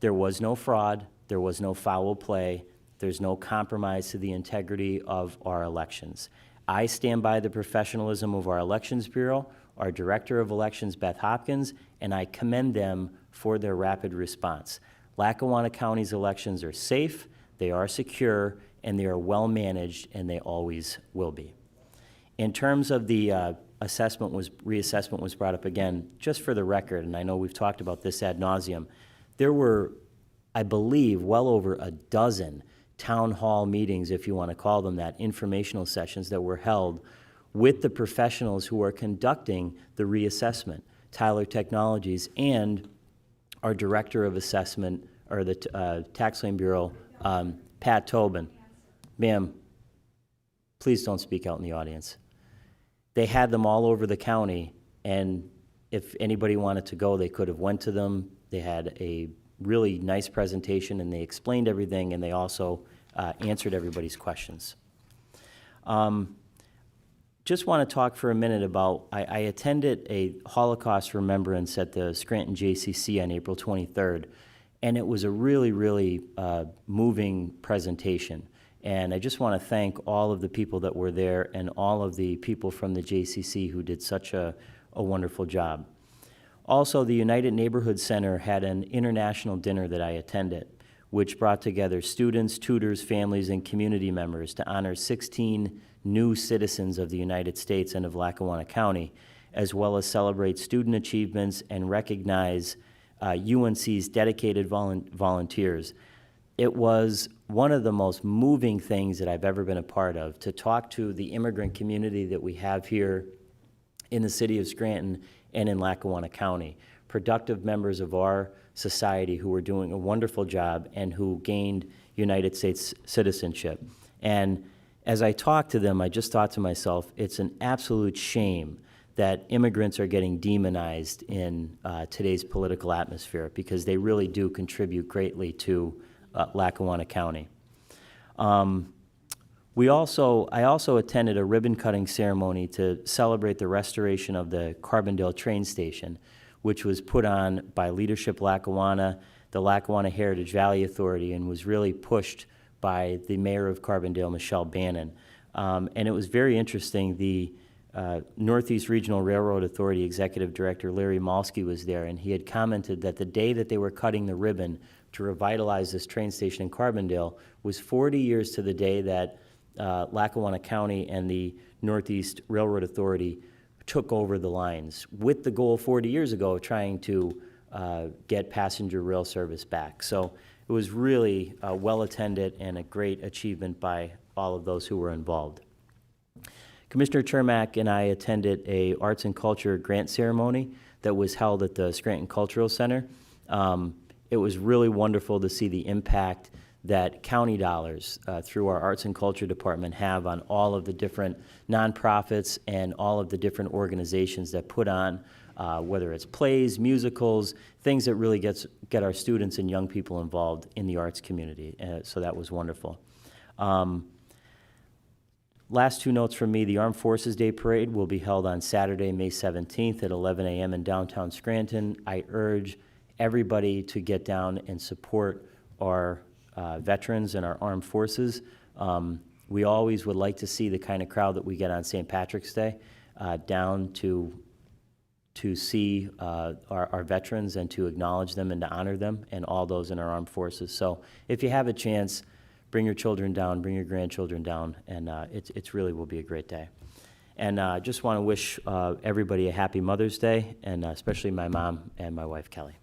there was no fraud, there was no foul play, there's no compromise to the integrity of our elections. I stand by the professionalism of our Elections Bureau, our Director of Elections, Beth Hopkins, and I commend them for their rapid response. Lackawanna County's elections are safe, they are secure, and they are well managed, and they always will be. In terms of the reassessment was brought up again, just for the record, and I know we've talked about this ad nauseum, there were, I believe, well over a dozen town hall meetings, if you want to call them that, informational sessions that were held with the professionals who are conducting the reassessment, Tyler Technologies, and our Director of Assessment, or the Tax Lien Bureau, Pat Tobin. Ma'am, please don't speak out in the audience. They had them all over the county, and if anybody wanted to go, they could have went to them. They had a really nice presentation, and they explained everything, and they also answered everybody's questions. Just want to talk for a minute about, I attended a Holocaust remembrance at the Scranton JCC on April 23rd, and it was a really, really moving presentation. And I just want to thank all of the people that were there and all of the people from the JCC who did such a wonderful job. Also, the United Neighborhood Center had an international dinner that I attended, which brought together students, tutors, families, and community members to honor 16 new citizens of the United States and of Lackawanna County, as well as celebrate student achievements and recognize UNC's dedicated volunteers. It was one of the most moving things that I've ever been a part of, to talk to the immigrant community that we have here in the city of Scranton and in Lackawanna County, productive members of our society who were doing a wonderful job and who gained United States citizenship. And as I talked to them, I just thought to myself, it's an absolute shame that immigrants are getting demonized in today's political atmosphere, because they really do contribute greatly to Lackawanna County. I also attended a ribbon-cutting ceremony to celebrate the restoration of the Carbondale train station, which was put on by Leadership Lackawanna, the Lackawanna Heritage Valley Authority, and was really pushed by the mayor of Carbondale, Michelle Bannon. And it was very interesting. The Northeast Regional Railroad Authority Executive Director Larry Malsky was there, and he had commented that the day that they were cutting the ribbon to revitalize this train station in Carbondale was 40 years to the day that Lackawanna County and the Northeast Railroad Authority took over the lines, with the goal 40 years ago of trying to get passenger rail service back. So it was really well attended and a great achievement by all of those who were involved. Commissioner Chermak and I attended a arts and culture grant ceremony that was held at the Scranton Cultural Center. It was really wonderful to see the impact that county dollars through our arts and culture department have on all of the different nonprofits and all of the different organizations that put on, whether it's plays, musicals, things that really get our students and young people involved in the arts community. So that was wonderful. Last two notes from me. The Armed Forces Day Parade will be held on Saturday, May 17th at 11 a.m. in downtown Scranton. I urge everybody to get down and support our veterans and our armed forces. We always would like to see the kind of crowd that we get on St. Patrick's Day down to see our veterans and to acknowledge them and to honor them and all those in our armed forces. So if you have a chance, bring your children down, bring your grandchildren down, and it's really will be a great day. And I just want to wish everybody a happy Mother's Day, and especially my mom and my wife, Kelly.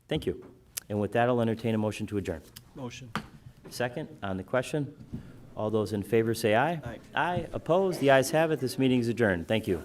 Thank you. And with that, I'll entertain a motion to adjourn. Motion. Second, on the question. All those in favor say aye. Aye. Aye. Opposed? The ayes have it. This meeting is adjourned. Thank you.